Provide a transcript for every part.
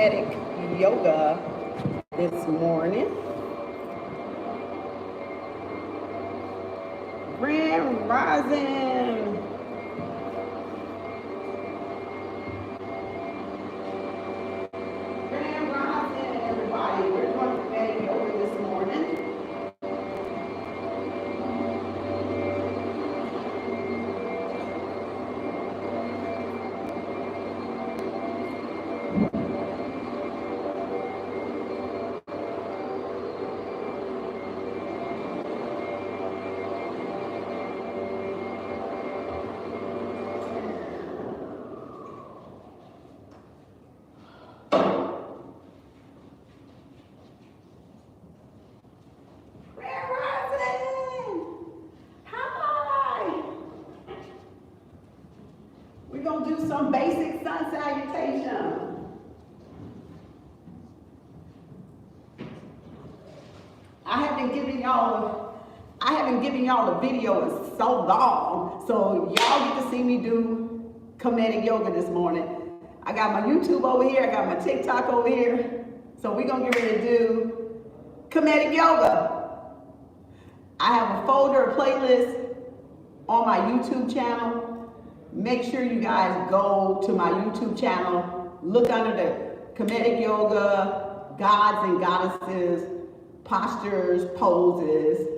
Kemetic yoga this morning. Grand Rising. Grand Rising, everybody. We're doing Kemetic yoga this morning. Do some basic sun salutation. I haven't given y'all a video in so long, so y'all get to see me do Kemetic yoga this morning. I got my YouTube over here, I got my TikTok over here, so we're gonna get ready to do Kemetic yoga. I have a folder, a playlist on my YouTube channel. Make sure you guys go to my YouTube channel, look under the Kemetic yoga, gods and goddesses, postures, poses.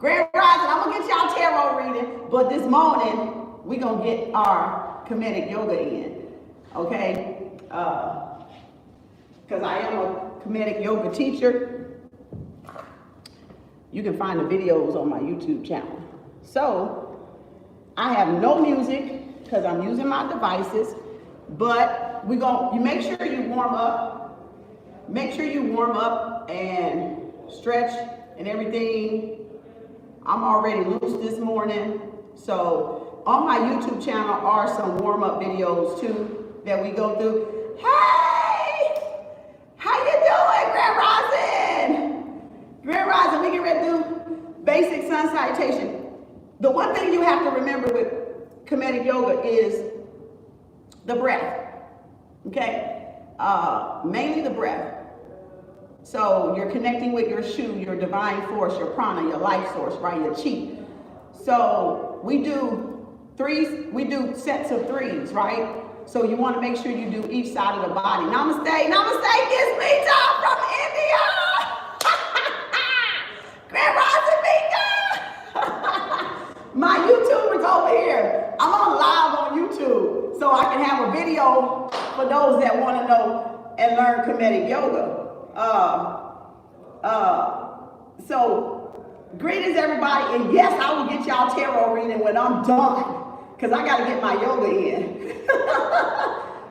Grand Rising, I'm gonna get y'all tarot reading, but this morning, we're gonna get our Kemetic yoga in, okay? Because I am a Kemetic yoga teacher. You can find the videos on my YouTube channel. So, I have no music because I'm using my devices, but you make sure you warm up. Make sure you warm up and stretch and everything. I'm already loose this morning. So on my YouTube channel are some warm up videos too that we go through. Hey, how you doing, Grand Rising? Grand Rising, we get ready to do basic sun salutation. The one thing you have to remember with Kemetic yoga is the breath, okay? Mainly the breath. So you're connecting with your shu, your divine force, your prana, your life source, right? Your chi. So we do sets of threes, right? So you want to make sure you do each side of the body. Namaste, namaste, kiss me from India. Grand Rising, Mika. My YouTube is over here. I'm on live on YouTube, so I can have a video for those that want to know and learn Kemetic yoga. So greetings, everybody, and yes, I will get y'all tarot reading when I'm done, because I got to get my yoga in.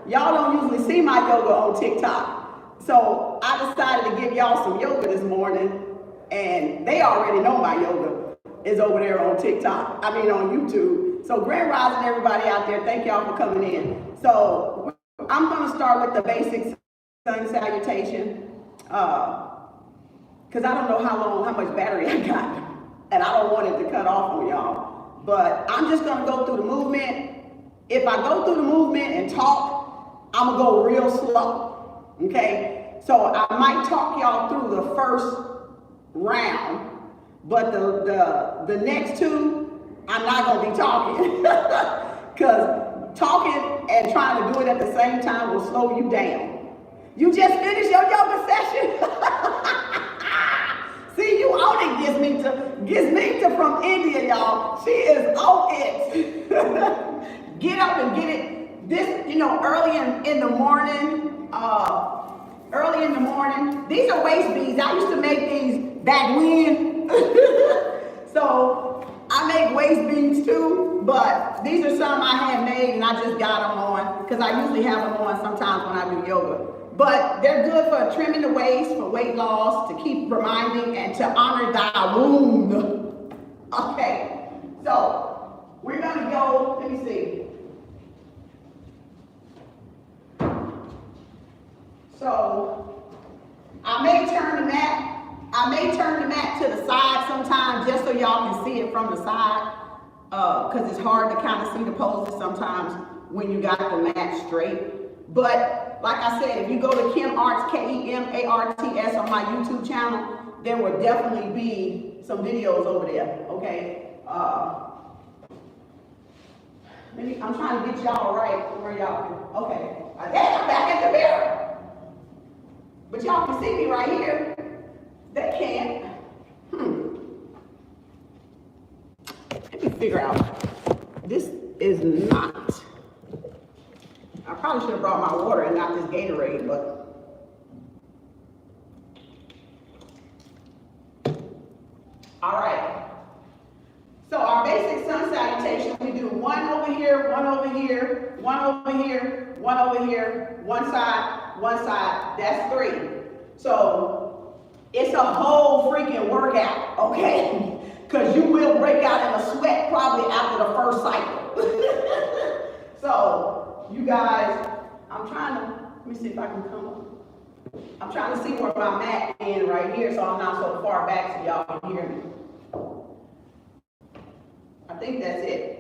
Y'all don't usually see my yoga on TikTok, so I decided to give y'all some yoga this morning, and they already know my yoga is over there on TikTok, on YouTube. So Grand Rising, everybody out there, thank y'all for coming in. So I'm gonna start with the basic sun salutation, because I don't know how much battery I got, and I don't want it to cut off on y'all. But I'm just gonna go through the movement. If I go through the movement and talk, I'm gonna go real slow, okay? So I might talk y'all through the first round, but the next two, I'm not gonna be talking, because talking and trying to do it at the same time will slow you down. You just finished your yoga session. See, you own it, Gizmita from India, y'all. She is on it. Get up and get it. This, early in the morning. These are waist beads. I used to make these back when. So I make waist beads too, but these are some I had made and I just got them on because I usually have them on sometimes when I do yoga. But they're good for trimming the waist, for weight loss, to keep reminding and to honor thy wound. Okay, so we're gonna go, let me see. So I may turn the mat to the side sometimes just so y'all can see it from the side, because it's hard to kind of see the poses sometimes when you got the mat straight. But like I said, if you go to Kim Arts, Kemarts on my YouTube channel, there will definitely be some videos over there, okay? I'm trying to get y'all right where y'all, okay. Dang, I'm back at the mirror. But y'all can see me right here. They can't. Let me figure out. This is not. I probably should have brought my water and not this Gatorade, but. All right. So our basic sun salutation, we do one over here, one over here, one over here, one over here, one side, that's 3. So it's a whole freaking workout, okay? Because you will break out in a sweat probably after the first cycle. So you guys, I'm trying to, let me see if I can come up. I'm trying to see where my mat is right here so I'm not so far back so y'all can hear me. I think that's it.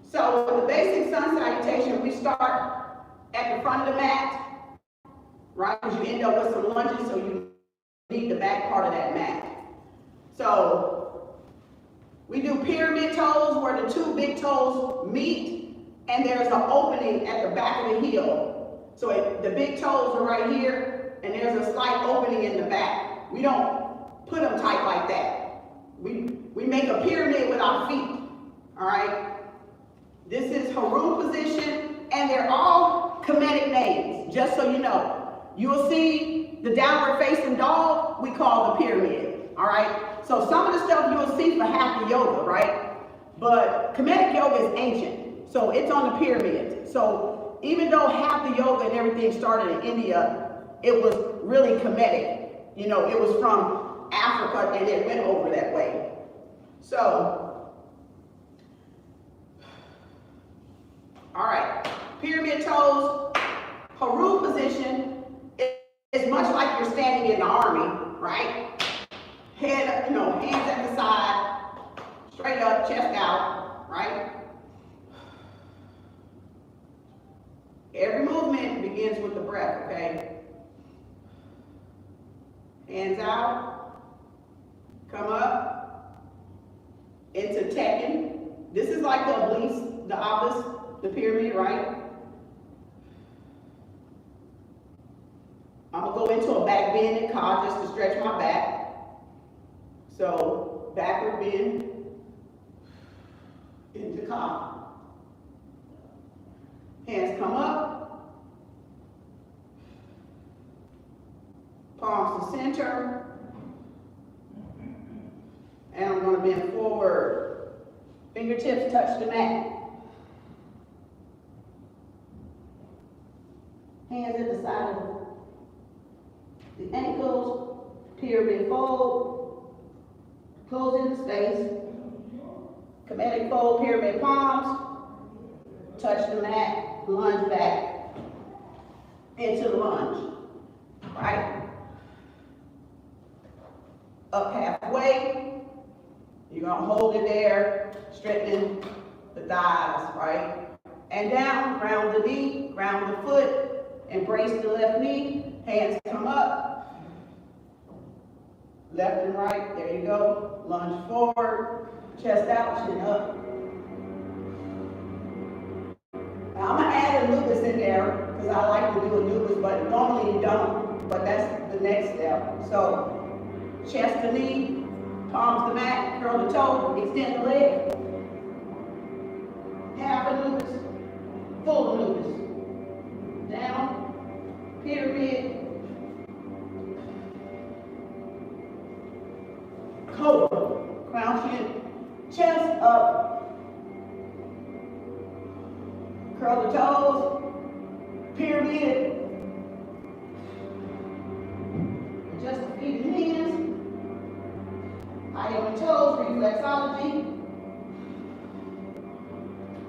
So with the basic sun salutation, we start at the front of the mat, right? Because you end up with some lunges, so you need the back part of that mat. So we do pyramid toes where the 2 big toes meet, and there's an opening at the back of the heel. So the big toes are right here, and there's a slight opening in the back. We don't put them tight like that. We make a pyramid with our feet. All right, this is Haru position, and they're all Kemetic names, just so you know. You will see the downward facing dog, we call the pyramid, all right? So some of the stuff you will see for Hatha yoga, right? But Kemetic yoga is ancient, so it's on the pyramid. So even though Hatha yoga and everything started in India, it was really Kemetic. You know, it was from Africa and it went over that way. So, all right, pyramid toes, Haru position is much like you're standing in the army, right? Head, hands at the side, straight up, chest out, right? Every movement begins with the breath, okay? Hands out, come up, into Tekken. This is like the obliques, the obelisk. The pyramid, right? I'm gonna go into a back bend and ka just to stretch my back. So backward bend into ka. Hands come up. Palms to center. And I'm gonna bend forward. Fingertips touch the mat. Hands at the side of the ankles, pyramid fold, close into space, Kemetic fold, pyramid palms, touch the mat, lunge back into the lunge, right? Up halfway, you're gonna hold it there, straighten the thighs, right? And down, ground the knee, ground the foot, embrace the left knee, hands come up, left and right, there you go. Lunge forward, chest out, chin up. Now I'm gonna add a nubis in there because I like to do a nubis, but normally you don't, but that's the next step. So chest to knee, palms to mat, curl the toe, extend the leg. Half a nubis, full nubis. Down, pyramid, cobra, crown chin, chest up, curl the toes, pyramid, adjust the feet and hands, high on the toes, reflexology,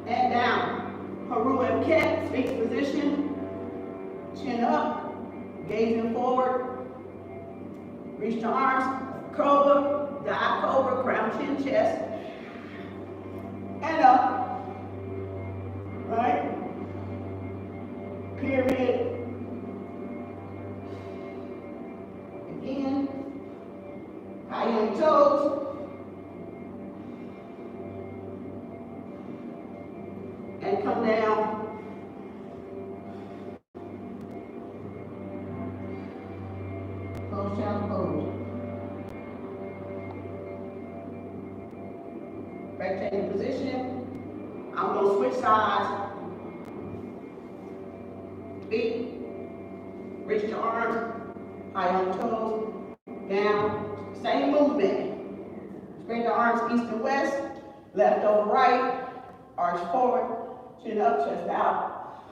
and down. Haru and Ket, Sphinx position, chin up, gazing forward, reach the arms, cobra, dive cobra, crown, chin, chest, and up, right? pyramid. Again, high on your toes. And come down. Close child's pose. Rectangle position. I'm going to switch sides. Feet. Reach your arms. High on your toes. Down. Same movement. Spread the arms east and west. Left over right. Arch forward. Chin up, chest out.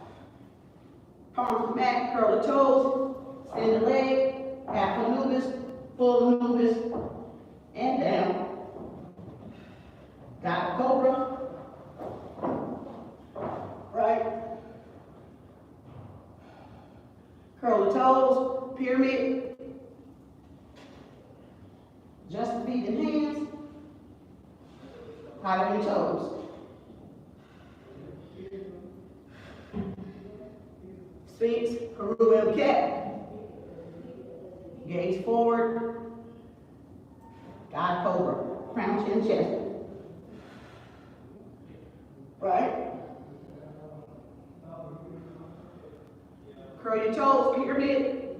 Palms to mat, curl the toes, extend the leg, half Anubis, full Anubis, and down. Got cobra. Right. Curl the toes, pyramid. Just the feet and hands. High on your toes. Sphinx, Haru cat. Gaze forward. God cobra. Crown, chin, chest. Right? Curl your toes, pyramid.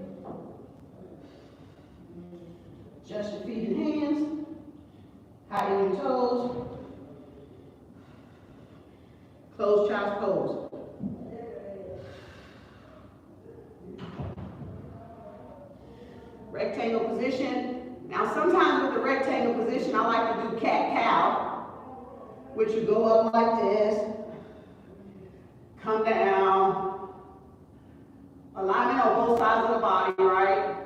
Just your feet and hands. High on your toes. Close child's pose. Rectangle position. Now sometimes with the rectangle position, I like to do cat-cow, which you go up like this, come down, alignment on both sides of the body, right?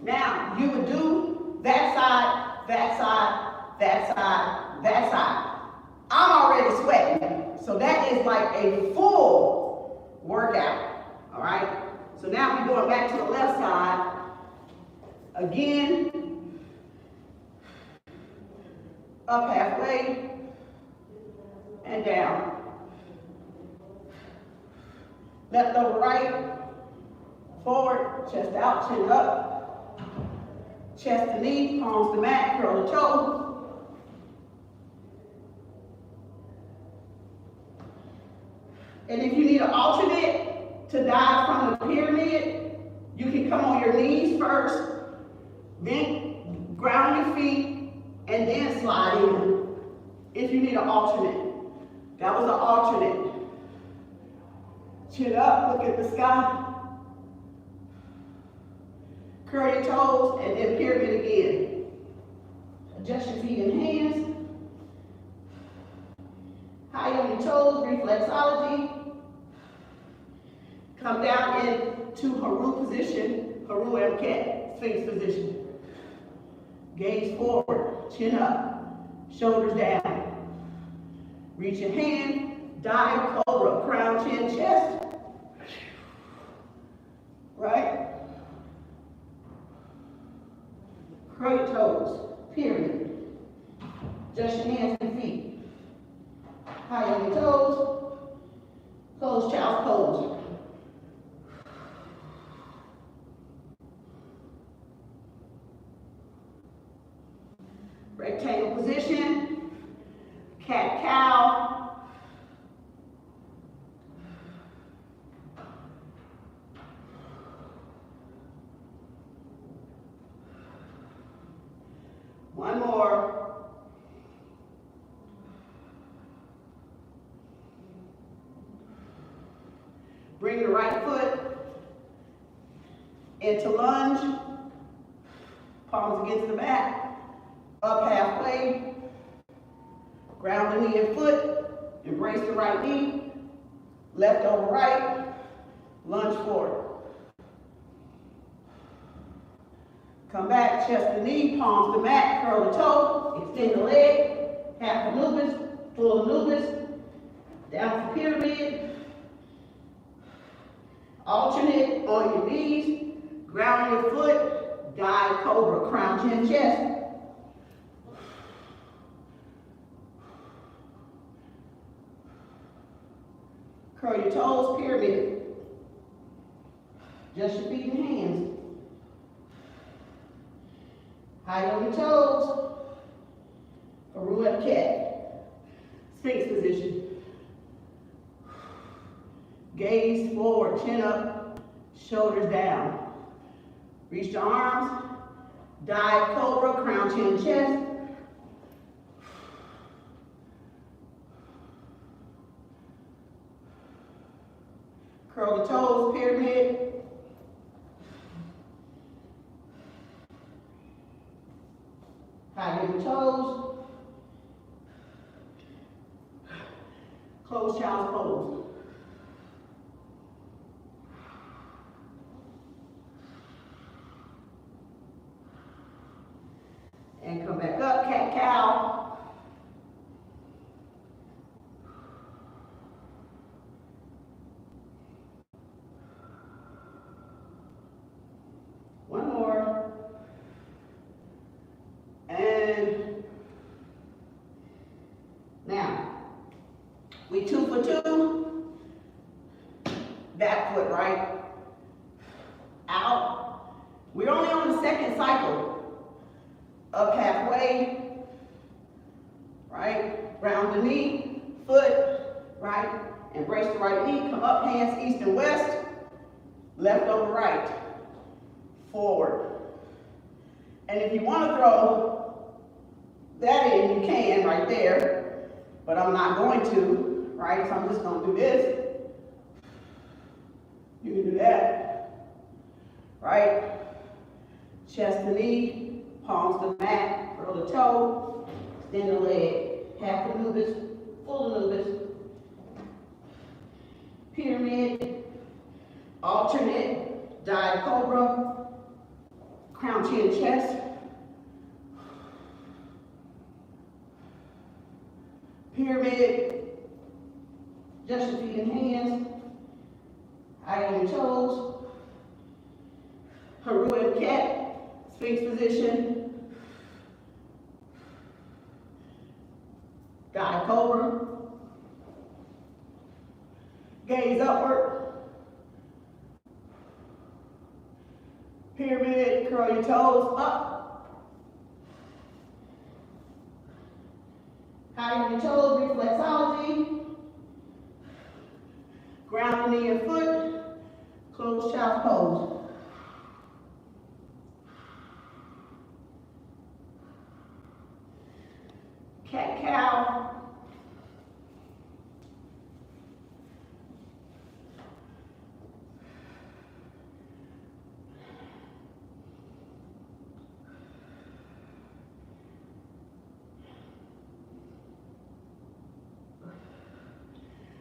Now, you would do that side, that side, that side, that side. I'm already sweating, so that is like a full workout, all right? So now we're going back to the left side. Again, up halfway, and down. Left over right, forward, chest out, chin up. Chest to knee, palms to mat, curl the toes. And if you need an alternate to dive from the pyramid, you can come on your knees first, then ground your feet, and then slide in. If you need an alternate. That was an alternate. Chin up, look at the sky. Curl your toes, and then pyramid again. Adjust your feet and hands. High on your toes, reflexology. Come down into Haru position, Haru cat, Sphinx position. Gaze forward, chin up, shoulders down. Reach your hand, dive, cobra, crown, chin, chest. Right? Curl your toes, pyramid. Adjust your hands and feet. High on your toes, close child's pose. Rectangle position, cat-cow. One more. Bring the right foot into lunge, palms against the mat, up halfway, ground the knee and foot, embrace the right knee, left over right, lunge forward. Come back, chest to knee, palms to mat, curl the toe, extend the leg, half Anubis, full Anubis, down for pyramid, alternate on your knees, Ground your foot, guide cobra, crown, chin, chest. Curl your toes, pyramid. Just your feet and hands. High on your toes. Pirouette cat. Sphinx position. Gaze forward, chin up, shoulders down. Reach your arms. Dive cobra, crown, chin, chest. Curl the toes, pyramid. High your toes. Close child's pose. And come back up, cat-cow. One more. And now, we 2 for 2. Back foot, right? Out. We're only on the second cycle. Up halfway, right? Round the knee, foot, right? Embrace the right knee, come up, hands east and west, left over right, forward. And if you want to throw that in, you can right there, but I'm not going to, right? So I'm just going to do this. You can do that, right? Chest to knee. Palms to the mat, curl the toe, extend the leg, half anubis, full anubis, pyramid, alternate, dive cobra, crown, chin, chest, pyramid, just your feet and hands, high on your toes, Pirouette cat, Sphinx position. Dive cobra. Gaze upward. Pyramid, curl your toes up. High on your toes, reflexology. Ground the knee and foot. Close child's pose. Cat-cow.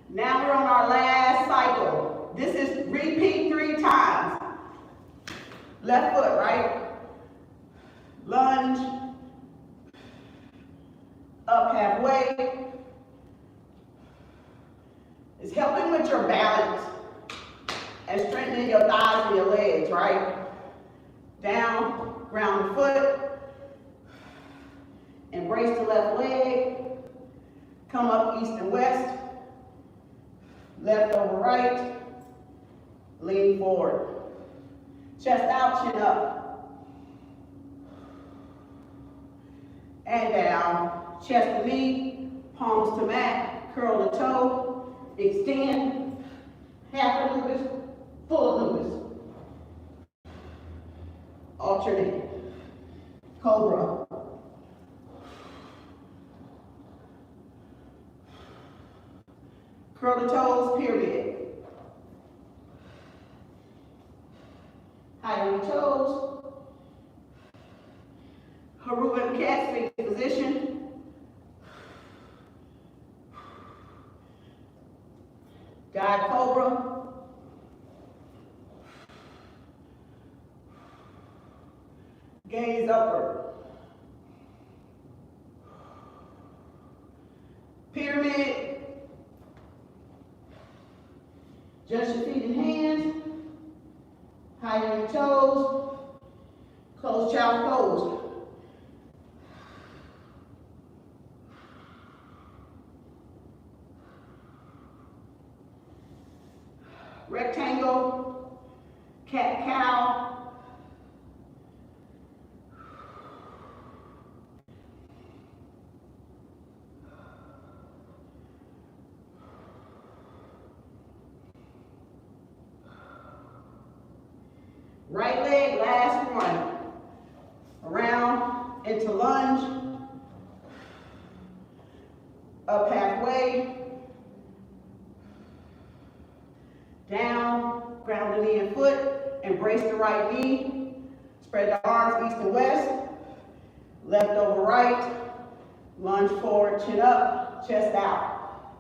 Now we're on our last cycle. This is repeat 3 times. Left foot, right? Lunge. Up halfway. It's helping with your balance and strengthening your thighs and your legs, right? Down, ground the foot. Embrace the left leg. Come up east and west. Left over right. Lean forward. Chest out, chin up. And down. Chest to knee, palms to mat, curl the toe, extend, half anubis, full anubis. Alternate. Cobra. Curl the toes, pyramid. High on your toes. Pirouette cat, Sphinx position. Dive cobra. Gaze upward. Pyramid. Just your feet and hands. High on your toes. Close child's pose. Rectangle, cat-cow. Right leg, last one. Around into lunge. Up halfway. Down, ground the knee and foot. Embrace the right knee. Spread the arms east and west. Left over right. Lunge forward, chin up, chest out.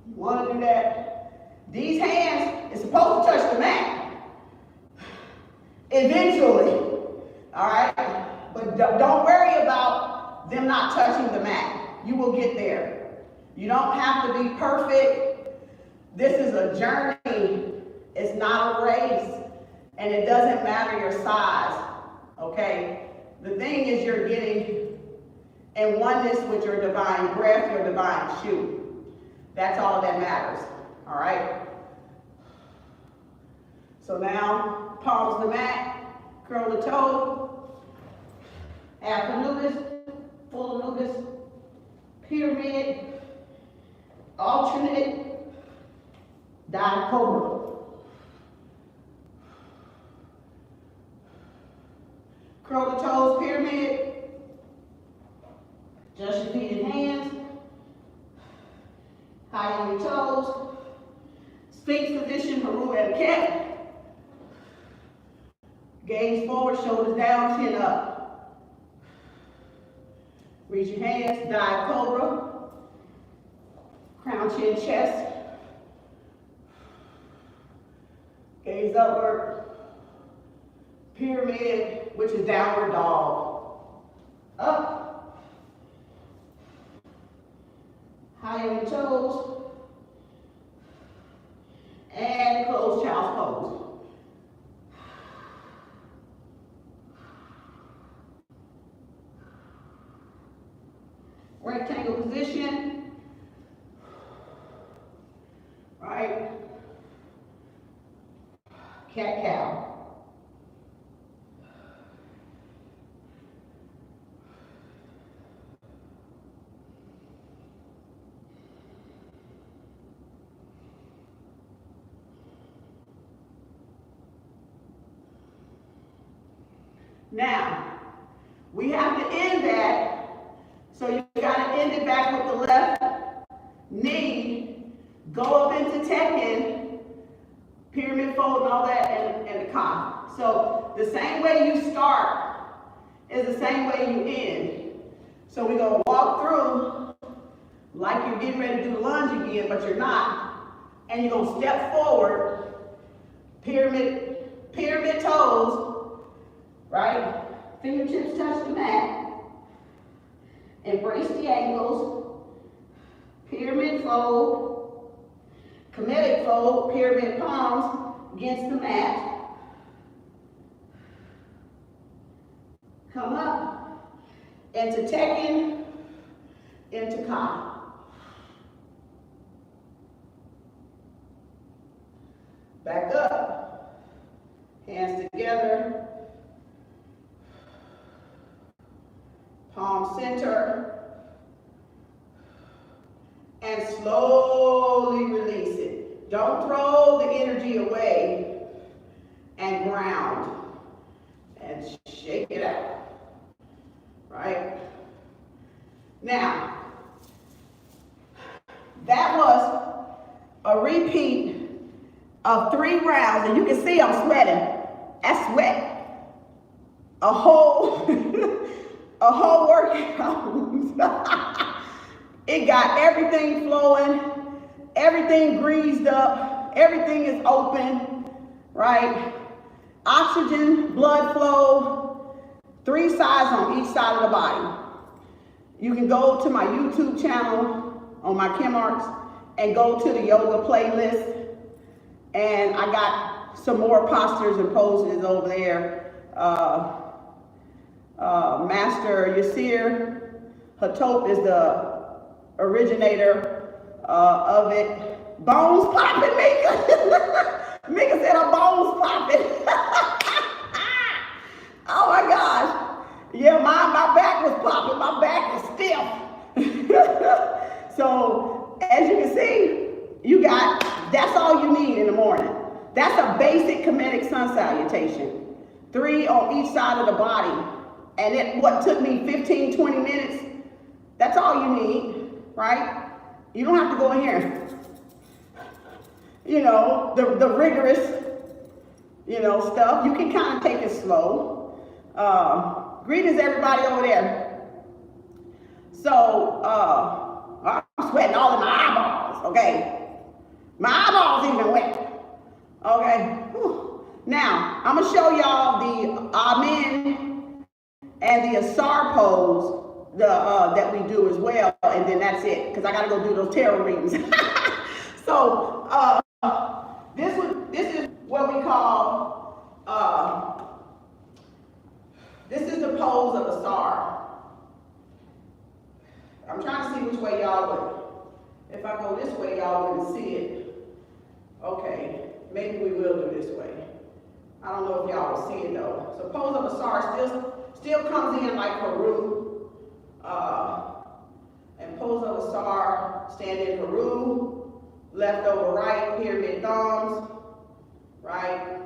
You want to do that. These hands is supposed to touch the mat. Eventually. All right? But don't worry about them not touching the mat. You will get there. You don't have to be perfect. This is a journey. It's not a race. And it doesn't matter your size. Okay? The thing is you're getting in oneness with your divine breath, your divine shoe. That's all that matters. All right? So now, palms the mat, curl the toe, half nudus, full nudus, pyramid, alternate, dive cobra. Curl the toes, pyramid, just your feet and hands, high on your toes, Sphinx position, Haru and cat. Gaze forward, shoulders down, chin up. Reach your hands, dive cobra. Crown, chin, chest. Gaze upward. Pyramid, which is downward dog. Up. High on your toes. And close child's pose. Rectangle position, right? Cat-cow. Now, we have to end that. So you got to end it back with the left knee, go up into Tekken, pyramid fold and all that, and the calf. So the same way you start is the same way you end. So we're going to walk through like you're getting ready to do the lunge again, but you're not. And you're going to step forward, pyramid toes, right? Fingertips touch the mat. Embrace the angles, pyramid fold, Kemetic fold, pyramid palms against the mat. Come up, into Tekken, into Ka. Back up, hands together. Palm center, and slowly release it. Don't throw the energy away, and ground, and shake it out, right? Now, that was a repeat of 3 rounds, and you can see I'm sweating. I sweat. A whole workout. It got everything flowing, everything greased up, everything is open, right? Oxygen, blood flow, 3 sides on each side of the body. You can go to my YouTube channel on my Kemetic and go to the yoga playlist. And I got some more postures and poses over there. Master Yasir Hatop is the originator of it. Bones popping, Mika. Mika said her bones popping. Oh my gosh. Yeah, my back was popping. My back was stiff. So as you can see, that's all you need in the morning. That's a basic Kemetic sun salutation. 3 on each side of the body. And what took me 15, 20 minutes, that's all you need, right? You don't have to go in here. You know, the rigorous, stuff. You can kind of take it slow. Greetings everybody over there. So, I'm sweating all in my eyeballs, okay? My eyeballs even wet, okay? Whew. Now, I'm gonna show y'all the Amen and the Asar pose that we do as well, and then that's it, because I gotta go do those tarot readings. So, this is what we call, this is the pose of Asar. I'm trying to see which way y'all would. If I go this way, y'all wouldn't see it. Okay, maybe we will do this way. I don't know if y'all will see it though. So pose of Asar still comes in like Haru. And pose of Asar, stand in Haru, left over right, pyramid thumbs, right?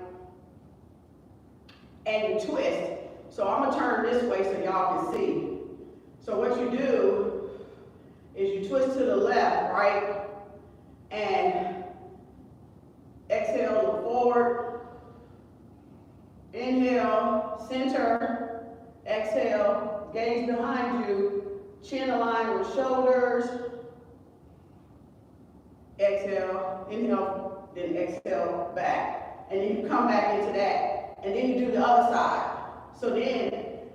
And you twist. So I'm gonna turn this way so y'all can see. So what you do is you twist to the left, right? And exhale, look forward. Inhale, center. Exhale, gaze behind you. Chin aligned with shoulders. Exhale, inhale, then exhale back. And then you come back into that. And then you do the other side. So then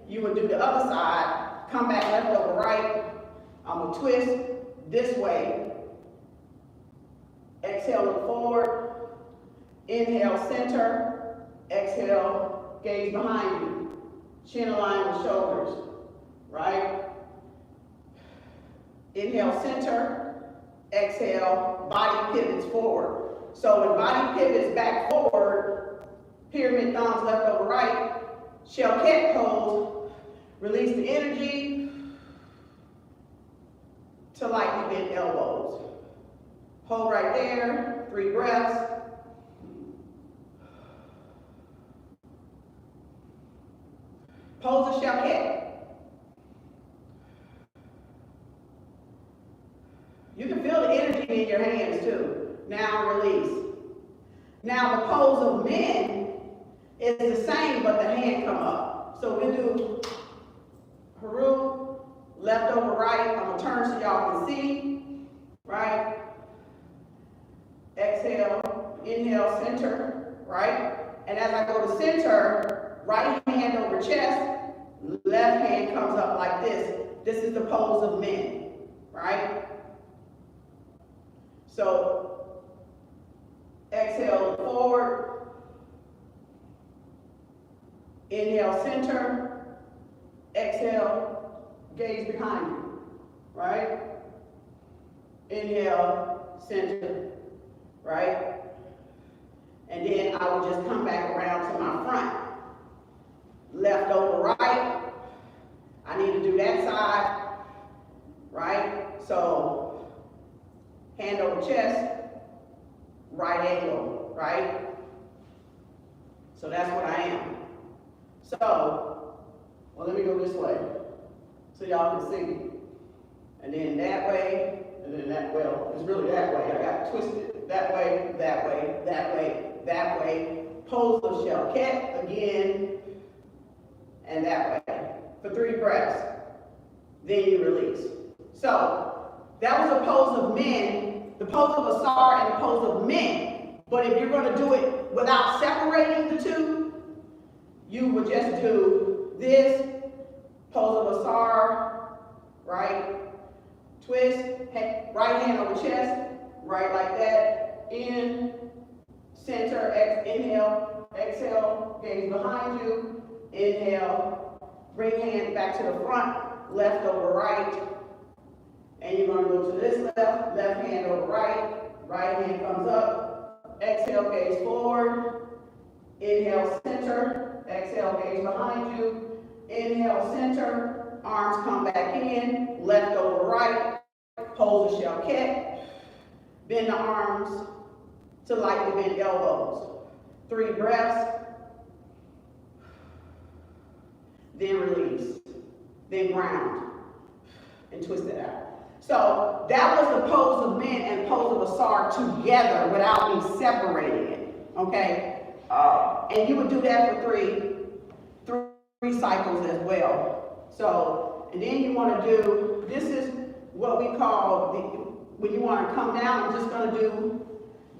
you would do the other side, come back left over right. I'm gonna twist this way. Exhale, look forward. Inhale, center. Exhale, gaze behind you. Chin aligned with shoulders, right? Inhale, center. Exhale, body pivots forward. So when body pivots back forward, pyramid thumbs left over right, shell cat pose, release the energy to lightly bend elbows. Hold right there, 3 breaths. Pose a shell cat. You can feel the energy in your hands too. Now release. Now the pose of men is the same, but the hand come up. So we do Haru, left over right. I'm gonna turn so y'all can see, right? Exhale, inhale, center, right? And as I go to center, right hand over chest, left hand comes up like this. This is the pose of men, right? So exhale, forward. Inhale, center. Exhale, gaze behind you, right? Inhale, center, right? And then I will just come back around to my front. Left over right. I need to do that side, right? So hand over chest, right angle, right? So that's what I am. So, well, let me go this way so y'all can see. And then that way, and then that, well, it's really that way. I got twisted that way, that way, that way, that way. Pose of shell cat again, and that way for 3 breaths. Then you release. So, that was a pose of men, the pose of Asar and the pose of men. But if you're going to do it without separating the two, you would just do this, pose of Asar, right? Twist, right hand over chest, right like that, in, center, inhale, exhale, gaze behind you, inhale, bring hand back to the front, left over right, and you're going to go to this left, left hand over right, right hand comes up, exhale, gaze forward, inhale, center, exhale, gaze behind you, inhale, center, arms come back in, left over right, hold the shell kick, bend the arms to lightly bend elbows. 3 breaths, then release, then ground, and twist it out. So that was the pose of men and pose of Asar together without me separating it, okay? And you would do that for three cycles as well. So, and then you want to do, this is what we call, when you want to come down, I'm just going to do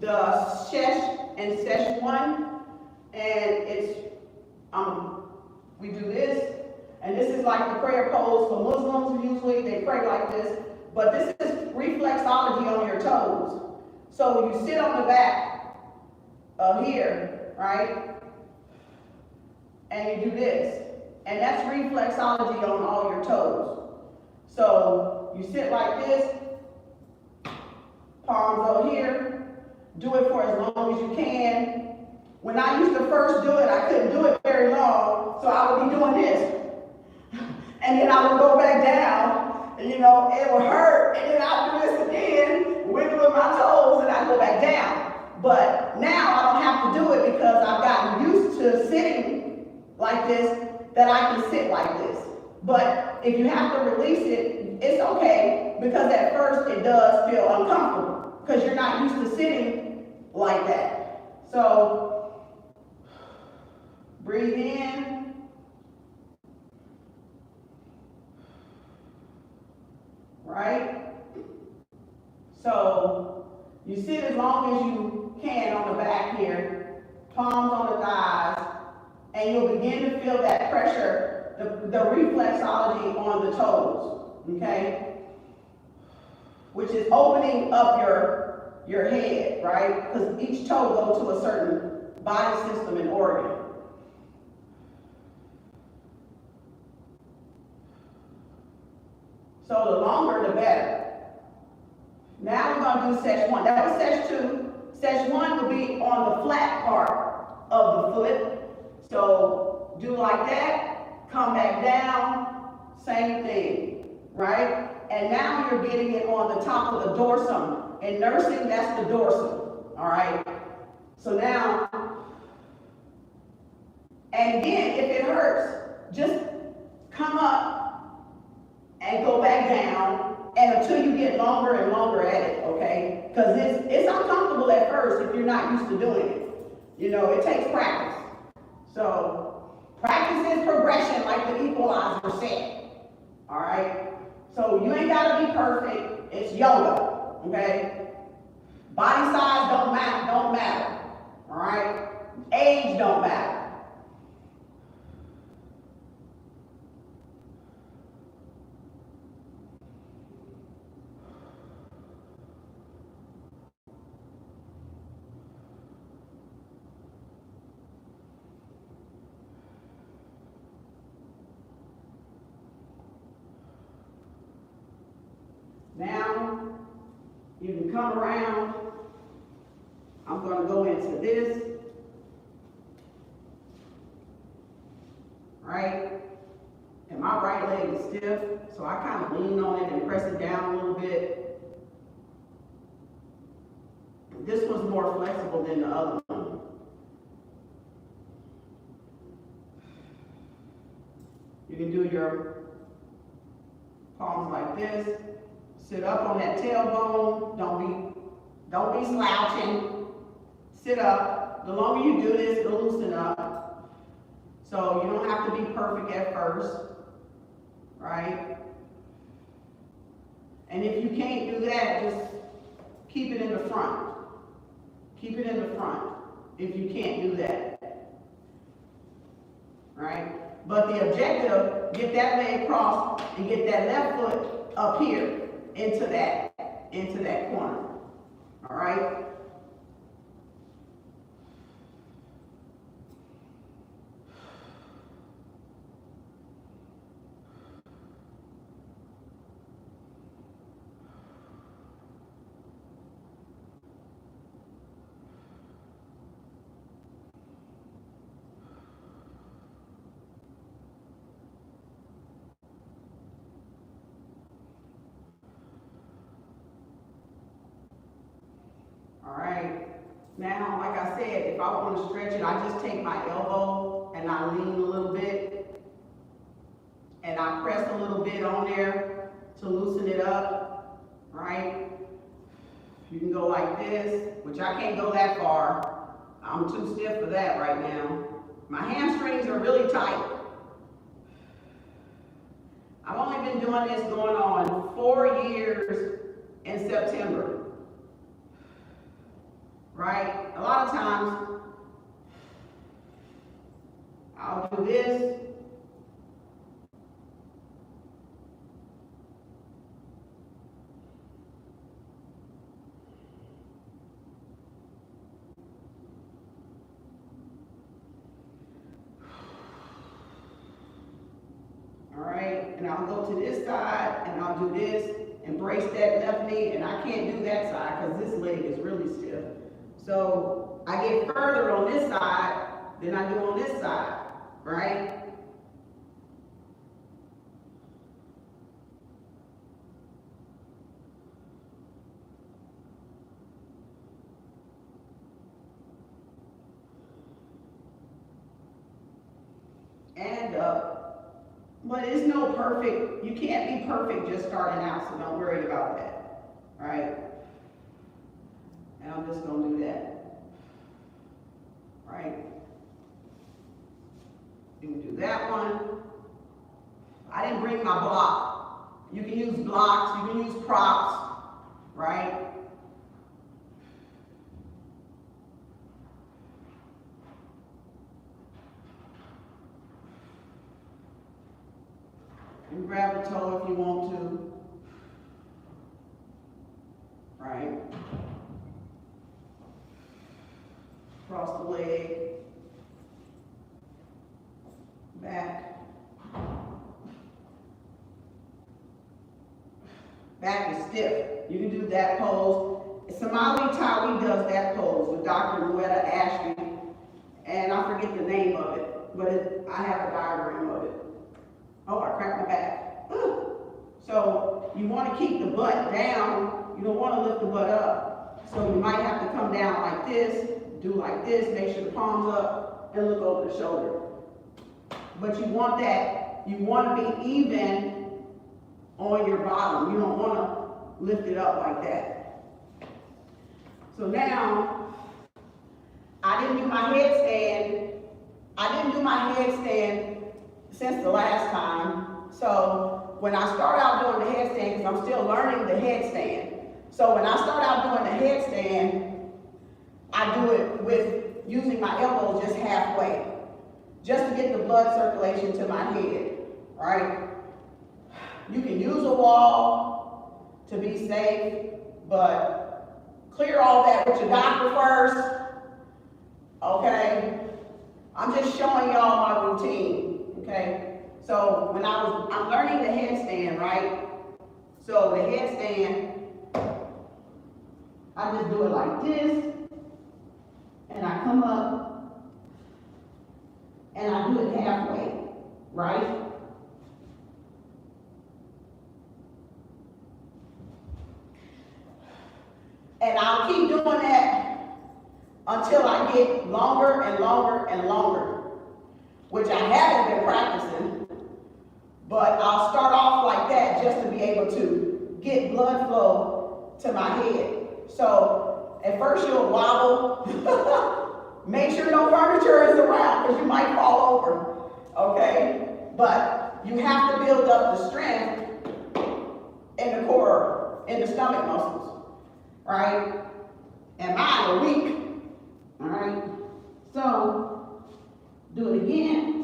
the shesh and sesh 1, and it's, we do this, and this is like the prayer pose for Muslims. Usually they pray like this, but this is reflexology on your toes. So you sit on the back of here, right? And you do this, and that's reflexology on all your toes. So you sit like this, palms over here, do it for as long as you can. When I used to first do it, I couldn't do it very long, so I would be doing this. And then I would go back down, and it would hurt, and then I'd do this again, wiggling my toes, and I'd go back down. But now I don't have to do it because I've gotten used to sitting like this, that I can sit like this. But if you have to release it, it's okay, because at first it does feel uncomfortable, because you're not used to sitting like that. So, breathe in. Right? So, you sit as long as you can on the back here, palms on the thighs, and you'll begin to feel that pressure, the reflexology on the toes, okay? Which is opening up your head, right? Because each toe goes to a certain body system and organ. So the longer, the better. Now we're going to do sesh 1. That was sesh 2. Sesh 1 will be on the flat part of the foot. So do like that, come back down, same thing, right? And now you're getting it on the top of the dorsum. In nursing, that's the dorsum, all right? So now, and again, if it hurts, just come up and go back down, and until you get longer and longer at it, okay? Because it's uncomfortable at first if you're not used to doing it. It takes practice. So, practice is progression, like the equalizer said, all right? So you ain't got to be perfect. It's yoga, okay? Body size don't matter, all right? Age don't matter. Now, you can come around. I'm going to go into this, right? And my right leg is stiff, so I kind of lean on it and press it down a little bit. This one's more flexible than the other one. You can do your palms like this. Sit up on that tailbone. Don't be slouching. Sit up. The longer you do this, it'll loosen up. So you don't have to be perfect at first, right? And if you can't do that, just keep it in the front. Keep it in the front if you can't do that, right? But the objective, get that leg crossed and get that left foot up here into that corner, all right? Now, like I said, if I want to stretch it, I just take my elbow and I lean a little bit and I press a little bit on there to loosen it up, right? You can go like this, which I can't go that far. I'm too stiff for that right now. My hamstrings are really tight. I've only been doing this going on 4 years in September. Right? A lot of times, I'll do this. All right, and I'll go to this side and I'll do this and brace that left knee, and I can't do that side because this leg is really stiff. So I get further on this side than I do on this side, right? And but it's no perfect, you can't be perfect just starting out, so don't worry about that, right? And I'm just gonna do that, right? You can do that one. I didn't bring my block. You can use blocks, you can use props, right? You grab the toe if you want to, right? Cross the leg, back. Back is stiff. You can do that pose. Somali Tawi does that pose with Dr. Luetta Ashby, and I forget the name of it, but I have a diagram of it. Oh, I cracked my back. So you want to keep the butt down. You don't want to lift the butt up. So you might have to come down like this, do like this, make sure the palms up, and look over the shoulder. But you want that, you want to be even on your bottom. You don't want to lift it up like that. So now, I didn't do my headstand. I didn't do my headstand since the last time. So when I start out doing the headstand, because I'm still learning the headstand. So when I start out doing the headstand, I do it with using my elbows just halfway, just to get the blood circulation to my head, right? You can use a wall to be safe, but clear all that with your doctor first, okay? I'm just showing y'all my routine, okay? So when I'm learning the headstand, right? So the headstand, I just do it like this, and I come up, and I do it halfway, right? And I'll keep doing that until I get longer and longer and longer, which I haven't been practicing, but I'll start off like that just to be able to get blood flow to my head. So at first you'll wobble. Make sure no furniture is around because you might fall over, okay? But you have to build up the strength in the core, in the stomach muscles, right? And mine are weak, all right? So do it again.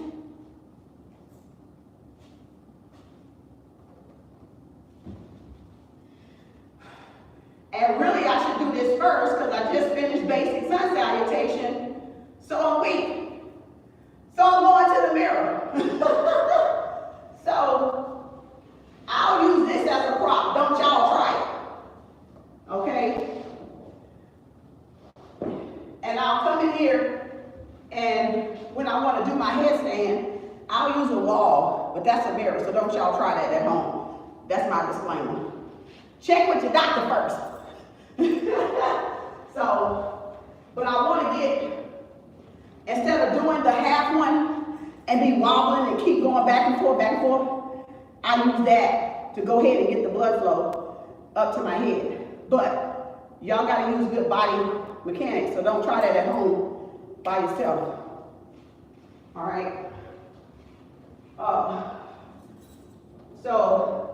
And really, I should do this first because I just finished basic sun salutation, so I'm weak. So I'm going to the mirror. So I'll use this as a prop. Don't y'all try it. Okay? And I'll come in here, and when I want to do my headstand, I'll use a wall, but that's a mirror, so don't y'all try that at home. That's my disclaimer. Check with your doctor first. So But I want to get, instead of doing the half one and be wobbling and keep going back and forth, I use that to go ahead and get the blood flow up to my head. But y'all got to use good body mechanics, so don't try that at home by yourself. All right? So,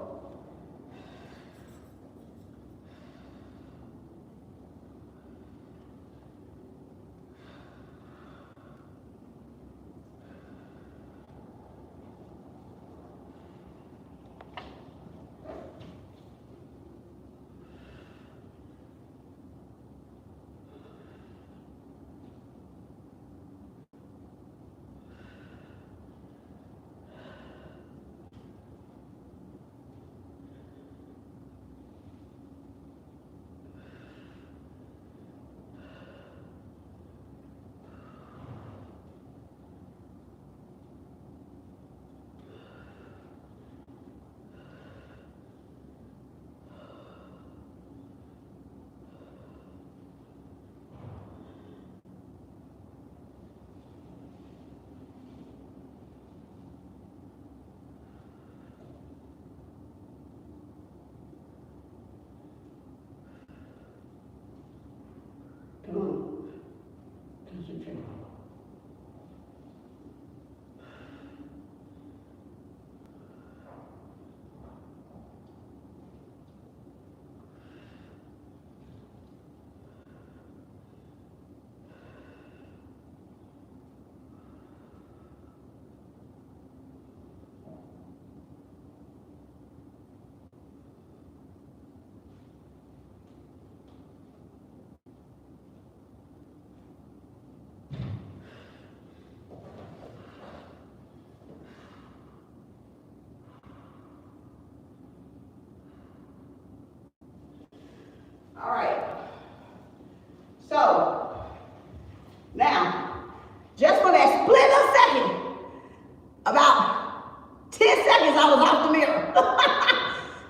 come on, concentrate. All right. So, now, just for that split of a second, about 10 seconds I was off the mirror.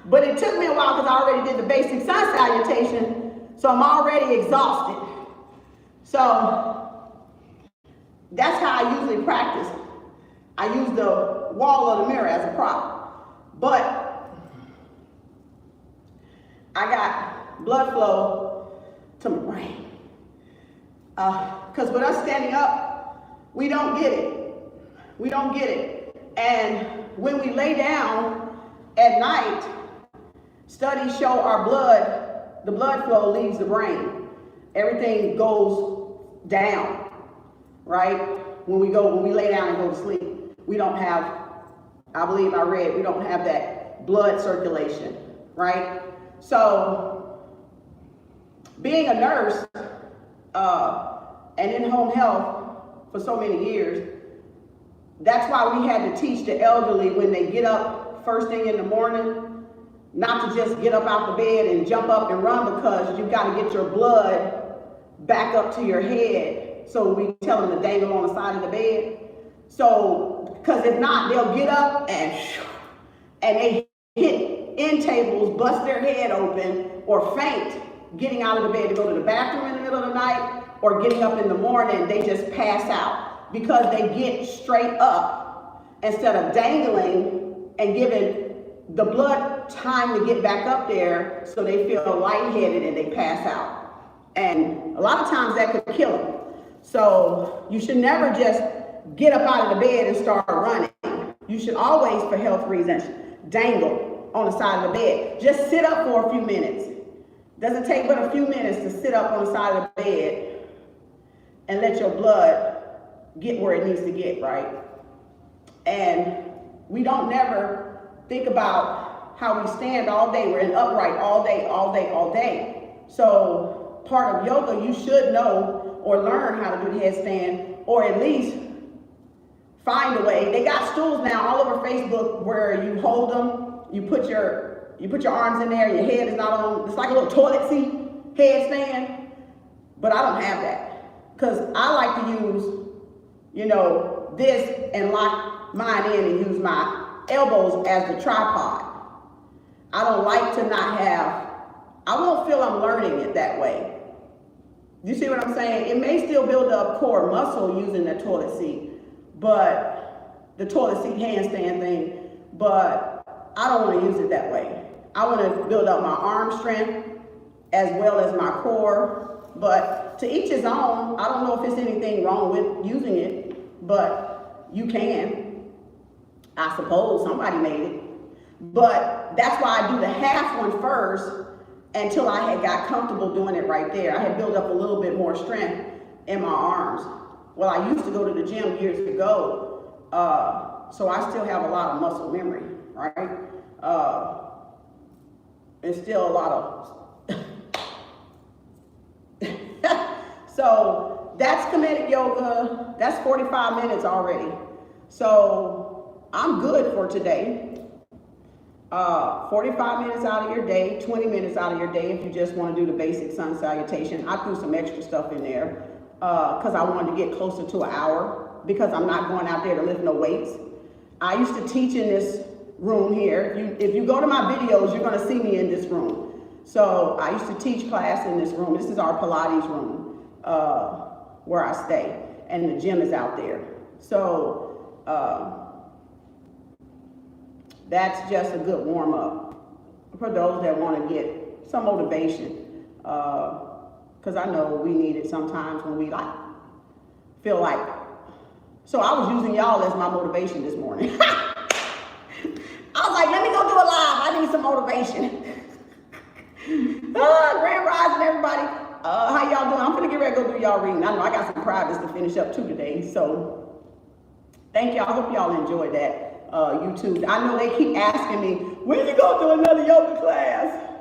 But it took me a while because I already did the basic sun salutation, so I'm already exhausted. So, that's how I usually practice. I use the wall of the mirror as a prop. But I got blood flow to my brain. Because with us standing up, we don't get it. We don't get it. And when we lay down at night, studies show the blood flow leaves the brain. Everything goes down, right? When we lay down and go to sleep, we don't have, I believe I read, we don't have that blood circulation, right? So, being a nurse and in home health for so many years, that's why we had to teach the elderly when they get up first thing in the morning, not to just get up out the bed and jump up and run, because you've got to get your blood back up to your head. So we tell them to dangle on the side of the bed. So, because if not, they'll get up and they hit end tables, bust their head open, or faint getting out of the bed to go to the bathroom in the middle of the night, or getting up in the morning, they just pass out because they get straight up instead of dangling and giving the blood time to get back up there, so they feel lightheaded and they pass out. And a lot of times that could kill them. So you should never just get up out of the bed and start running. You should always, for health reasons, dangle on the side of the bed. Just sit up for a few minutes. Doesn't take but a few minutes to sit up on the side of the bed and let your blood get where it needs to get, right? And we don't never think about how we stand all day. We're in upright all day, all day, all day. So part of yoga, you should know or learn how to do the headstand, or at least find a way. They got stools now all over Facebook where you hold them, you put your arms in there, your head is not on, it's like a little toilet seat headstand, but I don't have that. Because I like to use, this and lock mine in and use my elbows as the tripod. I don't like to not have, I won't feel I'm learning it that way. You see what I'm saying? It may still build up core muscle using the toilet seat, but the toilet seat handstand thing, but I don't want to use it that way. I want to build up my arm strength as well as my core, but to each his own. I don't know if there's anything wrong with using it, but you can. I suppose somebody made it. But that's why I do the half one first until I had got comfortable doing it right there. I had built up a little bit more strength in my arms. Well, I used to go to the gym years ago, so I still have a lot of muscle memory, right? And still a lot of... So that's Kemetic yoga. That's 45 minutes already. So I'm good for today. 45 minutes out of your day, 20 minutes out of your day if you just want to do the basic sun salutation. I threw some extra stuff in there because I wanted to get closer to an hour because I'm not going out there to lift no weights. I used to teach in this room here. If you go to my videos, you're going to see me in this room. So I used to teach class in this room. This is our Pilates room where I stay, and the gym is out there. So that's just a good warm-up for those that want to get some motivation, because I know we need it sometimes when we feel like. So I was using y'all as my motivation this morning. I was like, let me go do a live. I need some motivation. Grand Rising, everybody. How y'all doing? I'm gonna get ready to go do y'all reading. I know I got some privates to finish up too today. So thank y'all. I hope y'all enjoyed that. YouTube. I know they keep asking me, when you gonna do another yoga class?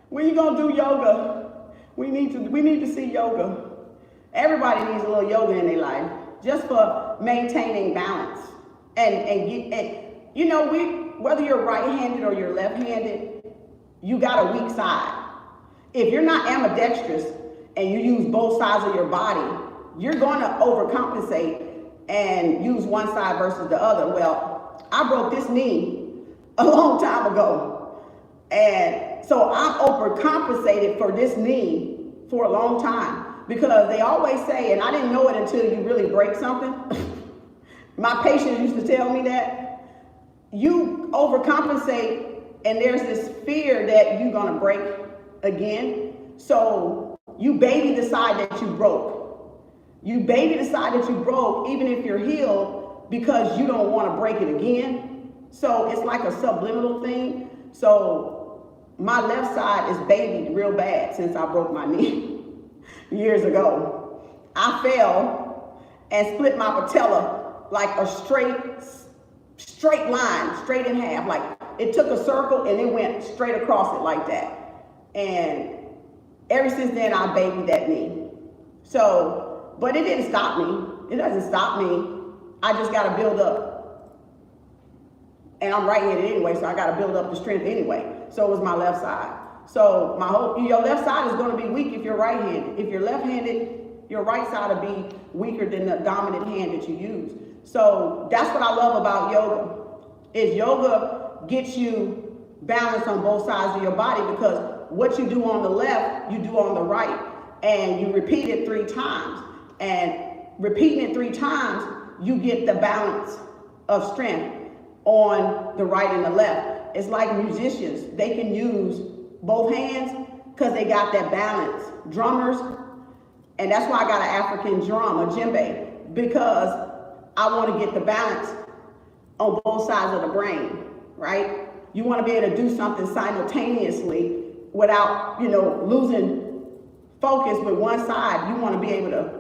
When you gonna do yoga? We need to see yoga. Everybody needs a little yoga in their life, just for maintaining balance. And you know, whether you're right-handed or you're left-handed, you got a weak side. If you're not ambidextrous and you use both sides of your body, you're going to overcompensate and use one side versus the other. Well, I broke this knee a long time ago. And so I'm overcompensated for this knee for a long time, because they always say, and I didn't know it until you really break something. My patients used to tell me that you overcompensate and there's this fear that you're going to break again. So you baby the side that you broke. You baby the side that you broke, even if you're healed, because you don't want to break it again. So it's like a subliminal thing. So my left side is babied real bad since I broke my knee years ago. I fell and split my patella like a straight line, straight in half. Like it took a circle and it went straight across it like that. And ever since then, I babied that knee. So, but it didn't stop me. It doesn't stop me. I just got to build up. And I'm right-handed anyway, so I got to build up the strength anyway. So it was my left side. So your left side is going to be weak if you're right-handed. If you're left-handed, your right side will be weaker than the dominant hand that you use. So that's what I love about yoga, is yoga gets you balance on both sides of your body, because what you do on the left, you do on the right, and you repeat it 3 times. And repeating it 3 times, you get the balance of strength on the right and the left. It's like musicians. They can use both hands because they got that balance. Drummers, and that's why I got an African drum, a djembe, because I want to get the balance on both sides of the brain, right? You want to be able to do something simultaneously without, losing focus with one side. You want to be able to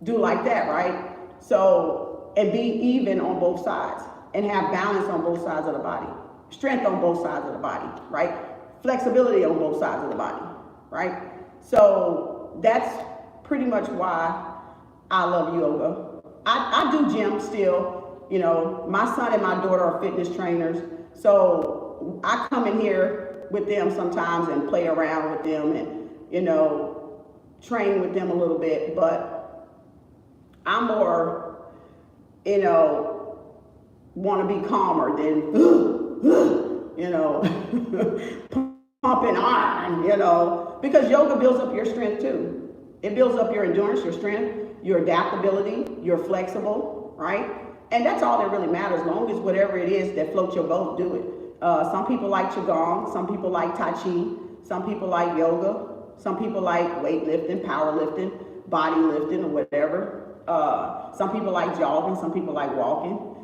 do like that, right? So, and be even on both sides and have balance on both sides of the body, strength on both sides of the body, right? Flexibility on both sides of the body, right? So that's pretty much why I love yoga. I do gym still. My son and my daughter are fitness trainers, so I come in here with them sometimes and play around with them and, train with them a little bit, but I'm more, want to be calmer than, pumping iron, because yoga builds up your strength too. It builds up your endurance, your strength, your adaptability, you're flexible, right? And that's all that really matters, as long as whatever it is that floats your boat, do it. Some people like Qigong, some people like Tai Chi, some people like yoga, some people like weightlifting, powerlifting, body lifting, or whatever. Some people like jogging, some people like walking.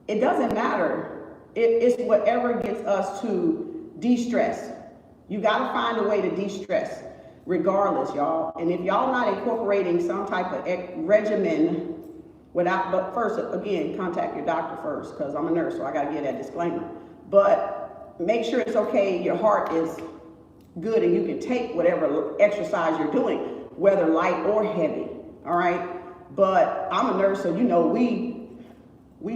It doesn't matter. It's whatever gets us to de-stress. You gotta find a way to de-stress, regardless, y'all. And if y'all not incorporating some type of regimen but first, again, contact your doctor first, because I'm a nurse, so I gotta give that disclaimer. But make sure it's okay, your heart is good, and you can take whatever exercise you're doing, whether light or heavy, all right? But I'm a nurse, so you know, we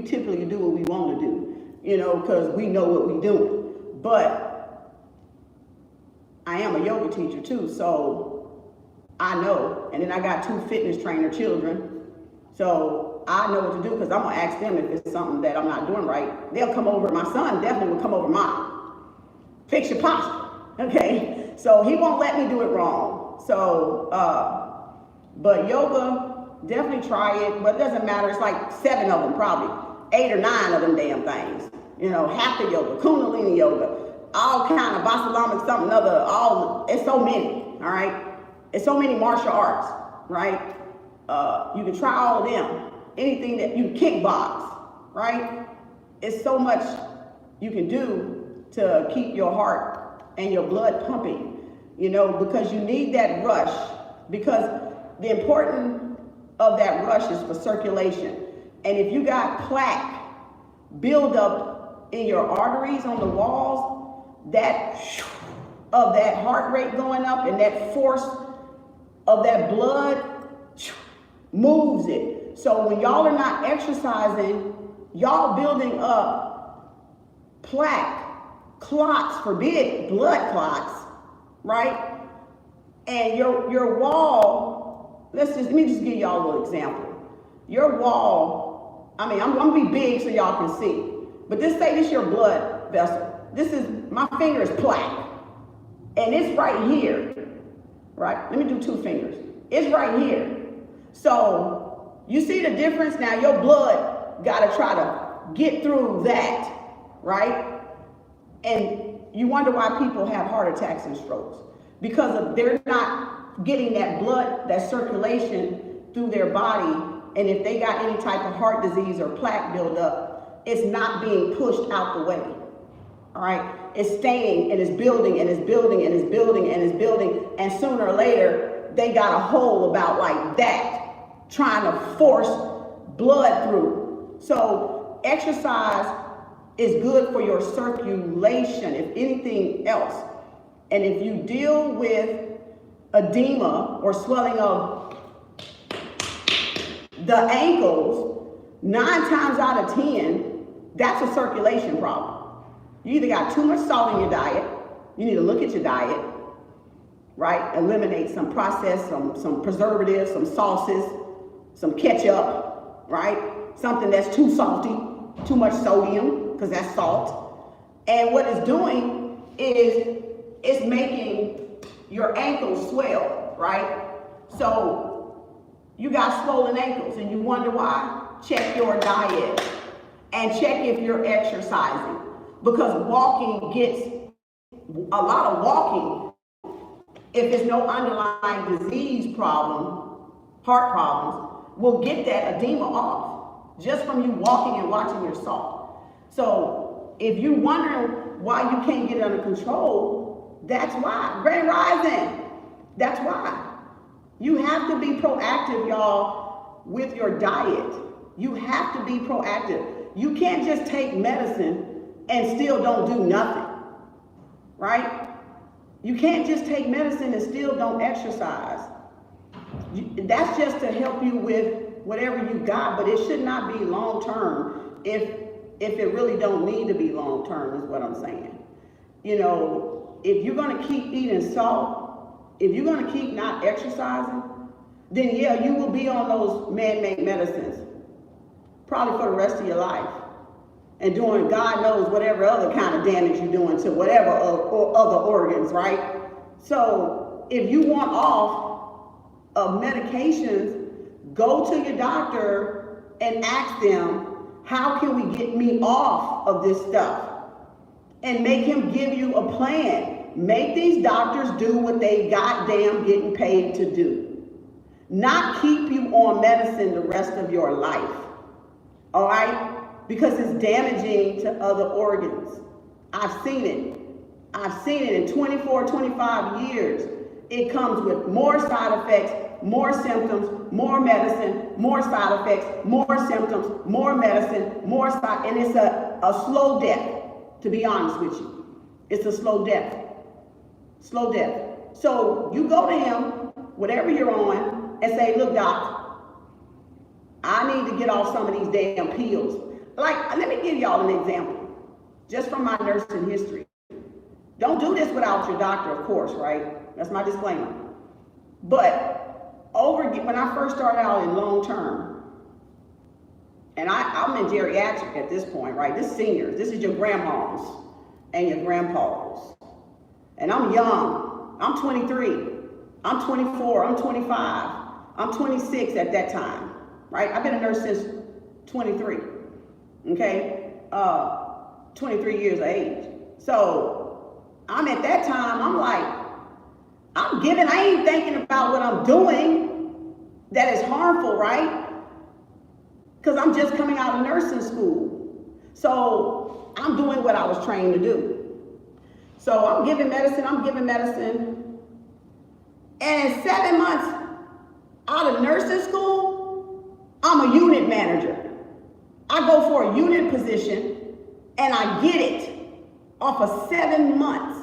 typically do what we want to do, you know, because we know what we're doing. But I am a yoga teacher too, so I know. And then I got 2 fitness trainer children, so I know what to do, because I'm gonna ask them if it's something that I'm not doing right. They'll come over. My son definitely will come over mine. Fix your posture, okay? So he won't let me do it wrong. So, but yoga, definitely try it, but it doesn't matter. It's like 7 of them, probably 8 or 9 of them damn things. You know, hatha yoga, kundalini yoga, all kind of basalamic something other, it's so many, all right? It's so many martial arts, right? You can try all of them. Anything that you kickbox, right? It's so much you can do to keep your heart and your blood pumping, you know, because you need that rush, because the importance of that rush is for circulation. And if you got plaque build up in your arteries on the walls, that heart rate going up and that force of that blood moves it. So when y'all are not exercising, y'all building up plaque, clots, forbid blood clots, right? And your wall, let me just give y'all a little example. Your wall, I mean, I'm gonna be big so y'all can see, but say this your blood vessel. My finger is plaque, and it's right here, right? Let me do 2 fingers. It's right here. So you see the difference? Now your blood gotta try to get through that, right? And you wonder why people have heart attacks and strokes, because they're not getting that blood, that circulation through their body. And if they got any type of heart disease or plaque buildup, it's not being pushed out the way, all right? It's staying and it's building and it's building and it's building and it's building. And sooner or later, they got a hole about like that, trying to force blood through. So exercise is good for your circulation, if anything else. And if you deal with edema or swelling of the ankles, 9 times out of 10, that's a circulation problem. You either got too much salt in your diet, you need to look at your diet, right? Eliminate some processed, some preservatives, some sauces, some ketchup, right? Something that's too salty, too much sodium, because that's salt. And what it's doing is it's making your ankles swell, right? So you got swollen ankles and you wonder why? Check your diet and check if you're exercising, because walking gets a lot of walking. If there's no underlying disease problem, heart problems, will get that edema off just from you walking and watching your salt. So if you're wondering why you can't get it under control, that's why. Grand Rising, that's why. You have to be proactive, y'all, with your diet. You have to be proactive. You can't just take medicine and still don't do nothing, right? You can't just take medicine and still don't exercise. That's just to help you with whatever you got, but it should not be long term if it really don't need to be long term, is what I'm saying. You know, if you're gonna keep eating salt, if you're gonna keep not exercising, then yeah, you will be on those man-made medicines, probably for the rest of your life. And doing God knows whatever other kind of damage you're doing to whatever or other organs, right? So if you want off, of medications, go to your doctor and ask them, how can we get me off of this stuff? And make him give you a plan. Make these doctors do what they goddamn getting paid to do. Not keep you on medicine the rest of your life. All right? Because it's damaging to other organs. I've seen it. I've seen it in 24, 25 years. It comes with more side effects, more symptoms, more medicine, more side effects, more symptoms, more medicine, more side, and it's a slow death, to be honest with you. It's a slow death. Slow death. So you go to him, whatever you're on, and say, look, doc, I need to get off some of these damn pills. Like, let me give y'all an example, just from my nursing history. Don't do this without your doctor, of course, right? That's my disclaimer. But when I first started out in long term, and I'm in geriatric at this point, right? This is seniors. This is your grandmas and your grandpas. And I'm young. I'm 23. I'm 24. I'm 25. I'm 26 at that time, right? I've been a nurse since 23. Okay? 23 years of age. So I'm at that time, I'm like, I ain't thinking about what I'm doing that is harmful, right? Because I'm just coming out of nursing school. So I'm doing what I was trained to do. So I'm giving medicine. And in 7 months out of nursing school, I'm a unit manager. I go for a unit position and I get it off of 7 months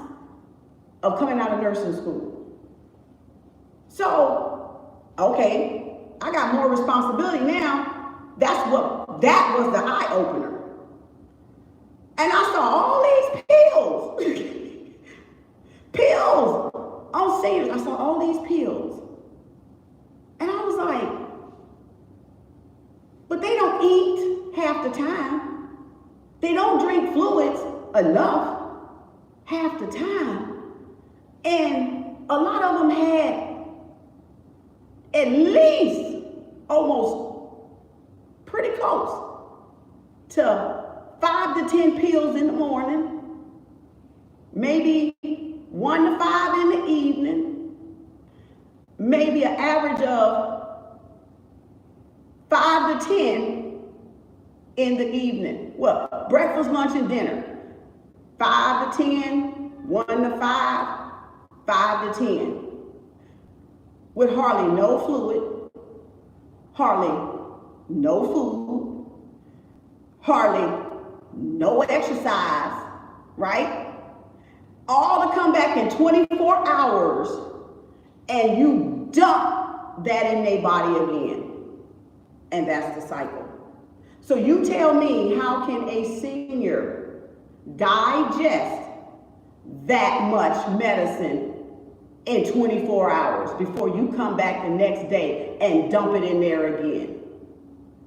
of coming out of nursing school. So, okay, I got more responsibility now. That was the eye opener. And I saw all these pills on seniors. I saw all these pills. And I was like, but they don't eat half the time. They don't drink fluids enough half the time. And a lot of them had at least almost pretty close to 5 to 10 pills in the morning, maybe 1 to 5 in the evening, maybe an average of 5 to 10 in the evening. Well, breakfast, lunch, and dinner. 5 to 10, 1 to 5, 5 to 10. With hardly no fluid, hardly no food, hardly no exercise, right? All to come back in 24 hours and you dump that in their body again. And that's the cycle. So you tell me, how can a senior digest that much medicine in 24 hours before you come back the next day and dump it in there again?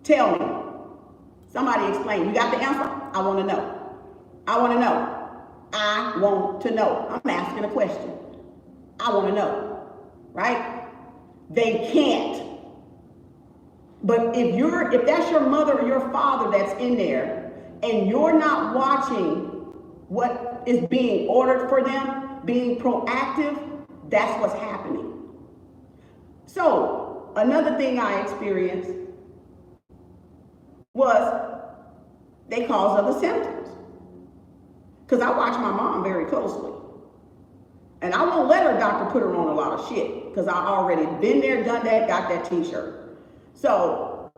Tell me. Somebody explain. You got the answer? I want to know. I want to know. I want to know. I'm asking a question. I want to know. Right? They can't. But if that's your mother or your father that's in there and you're not watching what is being ordered for them, being proactive, that's what's happening. So another thing I experienced was they cause other symptoms. Because I watch my mom very closely. And I won't let her doctor put her on a lot of shit, because I already been there, done that, got that t-shirt. So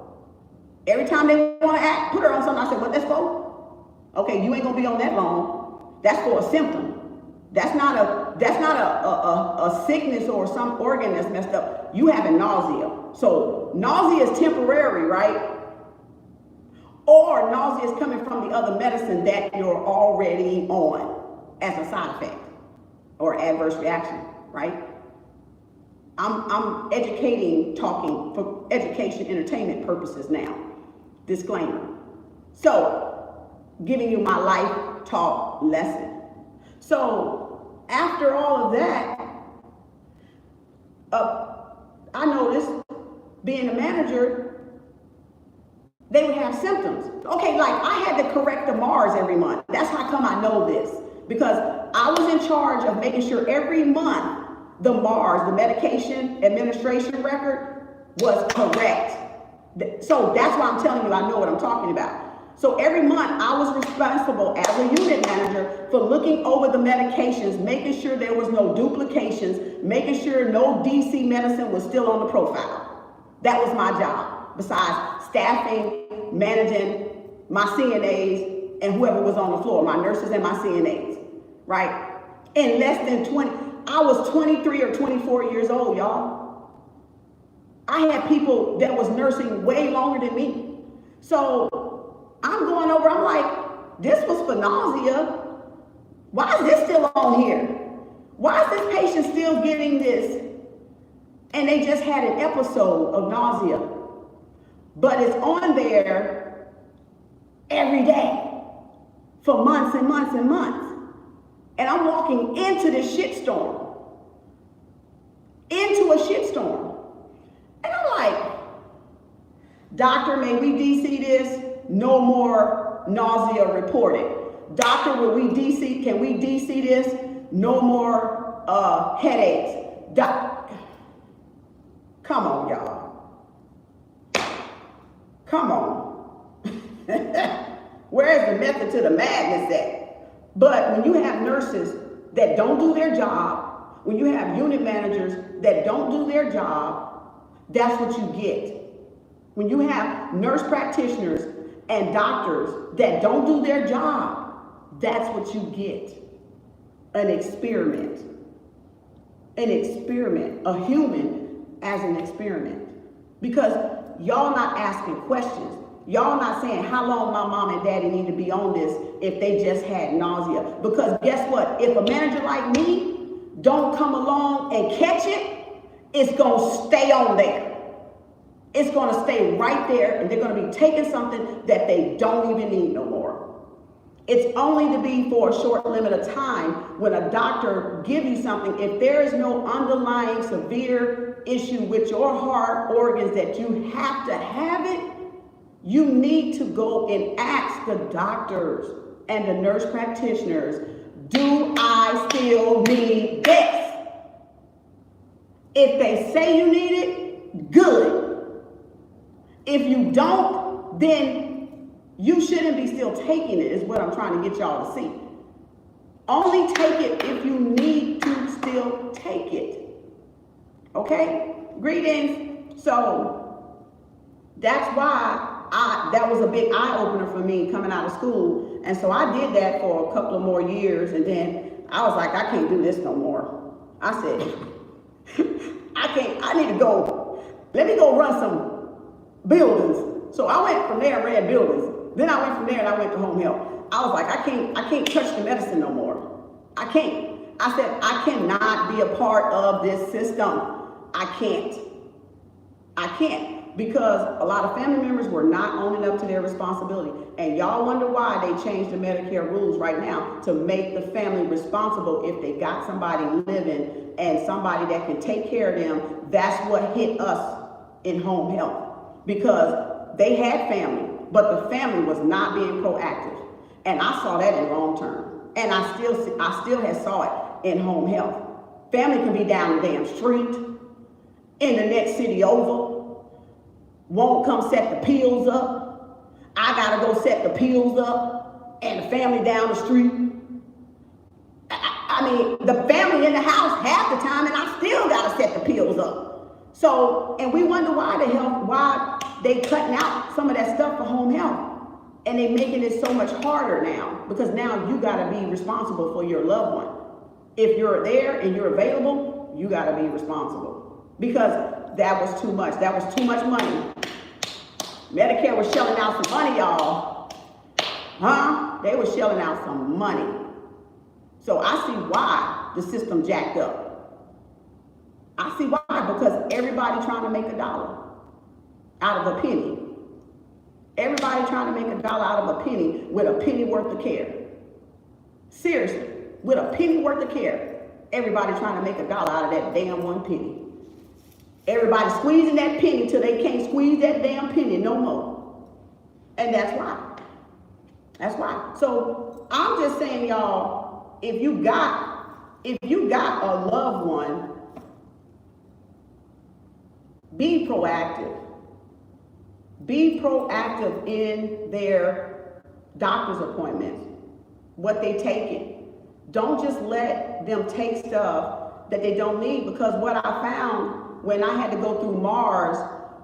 every time they want to put her on something, I said, what that's for? Okay, you ain't gonna be on that long. That's for a symptom. That's not a sickness or some organ that's messed up. You having nausea. So nausea is temporary, right? Or nausea is coming from the other medicine that you're already on as a side effect or adverse reaction, right? I'm educating, talking for education, entertainment purposes now. Disclaimer. So, giving you my life talk lesson. So, after all of that, I noticed being a manager, they would have symptoms. Okay, like I had to correct the Mars every month. That's how come I know this. Because I was in charge of making sure every month the Mars, the medication administration record, was correct. So that's why I'm telling you I know what I'm talking about. So every month I was responsible as a unit manager for looking over the medications, making sure there was no duplications, making sure no DC medicine was still on the profile. That was my job, besides staffing, managing my CNAs and whoever was on the floor, my nurses and my CNAs, right? In less than 20, I was 23 or 24 years old, y'all. I had people that was nursing way longer than me. So I'm going over, I'm like, this was for nausea. Why is this still on here? Why is this patient still getting this? And they just had an episode of nausea. But it's on there every day for months and months and months. And I'm walking into this shitstorm. Into a shitstorm. And I'm like, doctor, may we DC this? No more nausea reported. Doctor, can we DC this? No more headaches. Come on, y'all. Come on. Where's the method to the madness at? But when you have nurses that don't do their job, when you have unit managers that don't do their job, that's what you get. When you have nurse practitioners and doctors that don't do their job, that's what you get. An experiment. An experiment. A human as an experiment. Because y'all not asking questions. Y'all not saying how long my mom and daddy need to be on this if they just had nausea. Because guess what? If a manager like me don't come along and catch it, it's going to stay on there. It's going to stay right there, and they're going to be taking something that they don't even need no more. It's only to be for a short limit of time when a doctor gives you something. If there is no underlying severe issue with your heart organs that you have to have it, you need to go and ask the doctors and the nurse practitioners, do I still need this? If they say you need it, good. If you don't, then you shouldn't be still taking it, is what I'm trying to get y'all to see. Only take it if you need to still take it. Okay? Greetings. So that's why that was a big eye-opener for me coming out of school. And so I did that for a couple of more years, and then I was like, I can't do this no more. I said, I need to go. Let me go run some buildings. So I went from there and ran buildings. Then I went from there and I went to home health. I was like, I can't touch the medicine no more. I can't. I said, I cannot be a part of this system. I can't. Because a lot of family members were not owning up to their responsibility. And y'all wonder why they changed the Medicare rules right now to make the family responsible if they got somebody living and somebody that can take care of them. That's what hit us in home health. Because they had family, but the family was not being proactive. And I saw that in long term. And I still had saw it in home health. Family can be down the damn street, in the next city over, won't come set the pills up. I gotta go set the pills up, and the family down the street. I mean, the family in the house half the time, and I still gotta set the pills up. So, and we wonder why they cutting out some of that stuff for home health. And they making it so much harder now, because now you gotta be responsible for your loved one. If you're there and you're available, you gotta be responsible. Because that was too much. That was too much money. Medicare was shelling out some money, y'all. They were shelling out some money. So I see why the system jacked up. I see why, because everybody trying to make a dollar out of a penny. Everybody trying to make a dollar out of a penny with a penny worth of care. Seriously, with a penny worth of care. Everybody trying to make a dollar out of that damn one penny. Everybody squeezing that penny till they can't squeeze that damn penny no more. And that's why. That's why. So I'm just saying, y'all, if you got a loved one, be proactive. Be proactive in their doctor's appointments, what they taking. Don't just let them take stuff that they don't need, because what I found when I had to go through Mars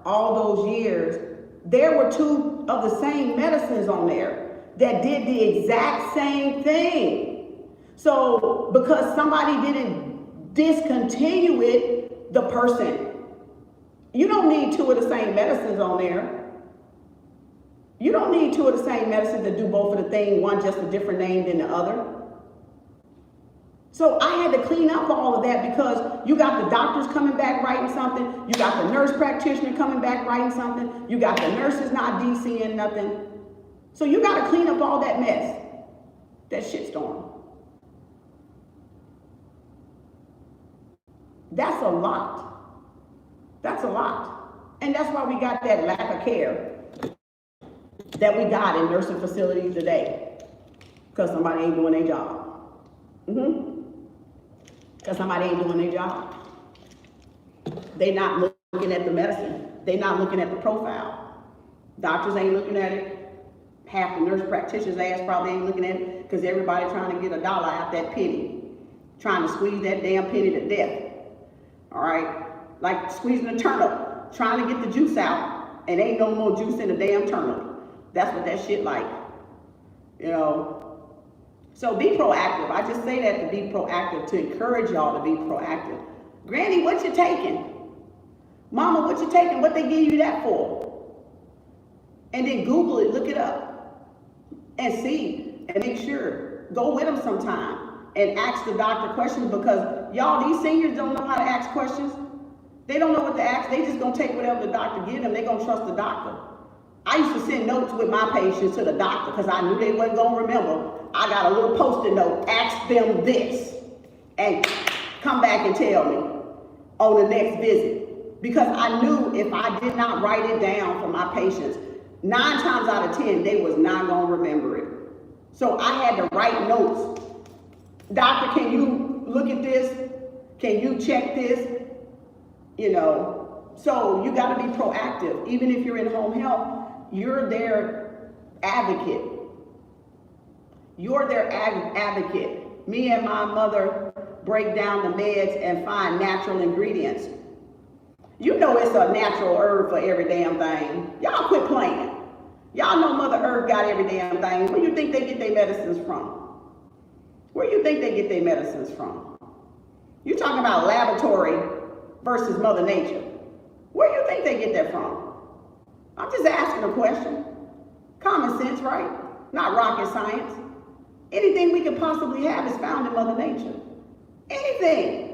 all those years, there were 2 of the same medicines on there that did the exact same thing. So because somebody didn't discontinue it, the person, you don't need 2 of the same medicines on there. You don't need 2 of the same medicines to do both of the thing, one just a different name than the other. So I had to clean up all of that, because you got the doctors coming back writing something, you got the nurse practitioner coming back writing something, you got the nurses not DCing nothing. So you got to clean up all that mess, that shitstorm. That's a lot. That's a lot. And that's why we got that lack of care that we got in nursing facilities today, because somebody ain't doing their job. Because somebody ain't doing their job. They not looking at the medicine. They not looking at the profile. Doctors ain't looking at it. Half the nurse practitioners' ass probably ain't looking at it, because everybody trying to get $1 out that penny, trying to squeeze that damn penny to death. All right, like squeezing a turnip, trying to get the juice out, and ain't no more juice in the damn turnip. That's what that shit like, you know. So be proactive. I just say that to be proactive, to encourage y'all to be proactive. Granny, what you taking? Mama, what you taking? What they give you that for? And then Google it, look it up, and see, and make sure. Go with them sometime and ask the doctor questions, because y'all, these seniors don't know how to ask questions. They don't know what to ask. They just gonna take whatever the doctor gives them. They gonna trust the doctor. I used to send notes with my patients to the doctor, because I knew they wasn't gonna remember. I got a little post-it note, ask them this, and come back and tell me on the next visit. Because I knew if I did not write it down for my patients, 9 times out of 10, they was not gonna remember it. So I had to write notes. Doctor, can you look at this? Can you check this? You know, so you gotta be proactive. Even if you're in home health, you're their advocate. You're their advocate. Me and my mother break down the meds and find natural ingredients. You know it's a natural herb for every damn thing. Y'all quit playing. Y'all know Mother Earth got every damn thing. Where you think they get their medicines from? Where you think they get their medicines from? You talking about laboratory versus Mother Nature. Where you think they get that from? I'm just asking a question. Common sense, right? Not rocket science. Anything we could possibly have is found in Mother Nature. Anything.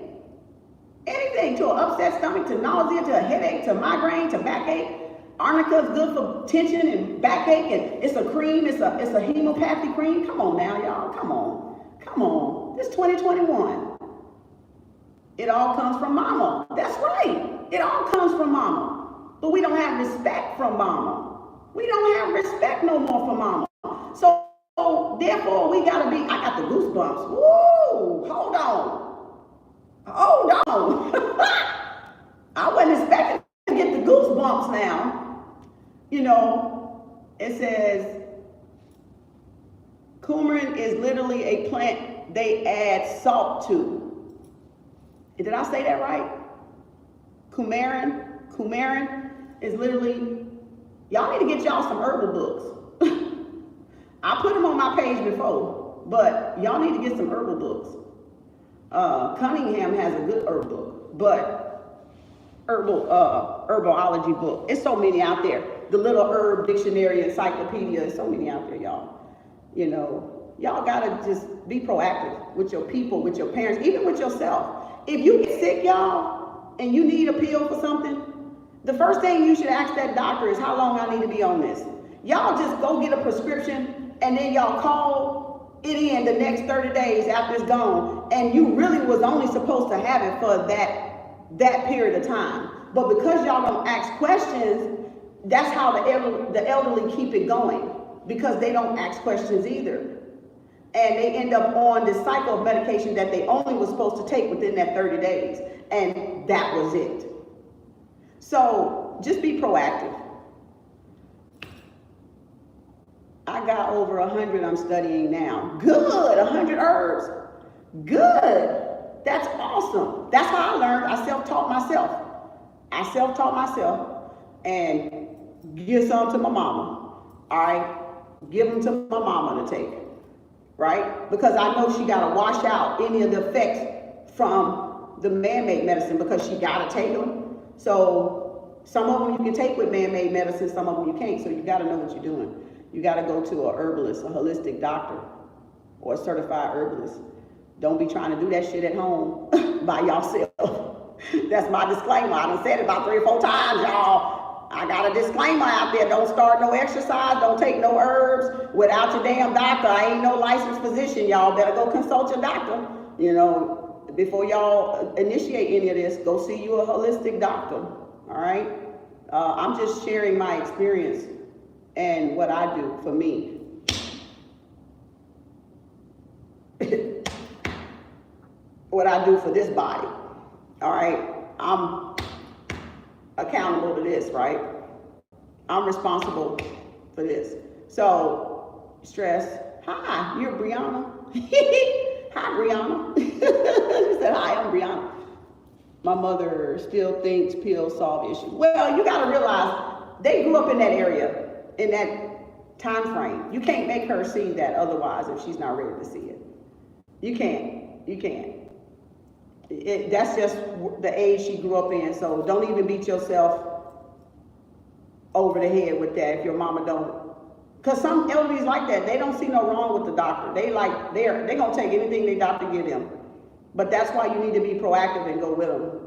Anything, to an upset stomach, to nausea, to a headache, to migraine, to backache. Arnica is good for tension and backache, and it's a cream, it's a hemopathic cream. Come on now, y'all, come on. Come on, this 2021. It all comes from mama. That's right, it all comes from mama. But we don't have respect from mama. We don't have respect no more for mama. So therefore, we gotta be, I got the goosebumps. Woo, hold on. Hold on. I wasn't expecting to get the goosebumps now. You know, it says, coumarin is literally a plant they add salt to. Did I say that right? Coumarin is literally, y'all need to get y'all some herbal books. I put them on my page before, but y'all need to get some herbal books. Cunningham has a good herb book, but herbology book. It's so many out there. The Little Herb Dictionary Encyclopedia, there's so many out there, y'all. You know, y'all gotta just be proactive with your people, with your parents, even with yourself. If you get sick, y'all, and you need a pill for something, the first thing you should ask that doctor is how long I need to be on this. Y'all just go get a prescription and then y'all call it in the next 30 days after it's gone, and you really was only supposed to have it for that period of time. But because y'all don't ask questions, that's how the elderly keep it going, because they don't ask questions either. And they end up on this cycle of medication that they only was supposed to take within that 30 days. And that was it. So just be proactive. I got over 100 I'm studying now. Good, 100 herbs. Good. That's awesome. That's how I learned. I self-taught myself and give some to my mama. All right? Give them to my mama to take. Right? Because I know she got to wash out any of the effects from the man-made medicine, because she got to take them. So some of them you can take with man-made medicine, some of them you can't. So you got to know what you're doing. You got to go to a herbalist, a holistic doctor, or a certified herbalist. Don't be trying to do that shit at home by yourself. That's my disclaimer. I done said it about 3 or 4 times, y'all. I got a disclaimer out there. Don't start no exercise. Don't take no herbs without your damn doctor. I ain't no licensed physician. Y'all better go consult your doctor. You know, before y'all initiate any of this, go see you a holistic doctor. All right? I'm just sharing my experience and what I do for me. What I do for this body. All right? I'm accountable to this, right? I'm responsible for this. So, stress. Hi, you're Brianna. Hi, Brianna. She said, hi, I'm Brianna. My mother still thinks pills solve issues. Well, you got to realize they grew up in that area, in that time frame. You can't make her see that otherwise if she's not ready to see it. You can't. You can't. That's just the age she grew up in. So don't even beat yourself over the head with that if your mama don't. Because some elderlies like that, they don't see no wrong with the doctor. They're gonna take anything their doctor give them. But that's why you need to be proactive and go with them,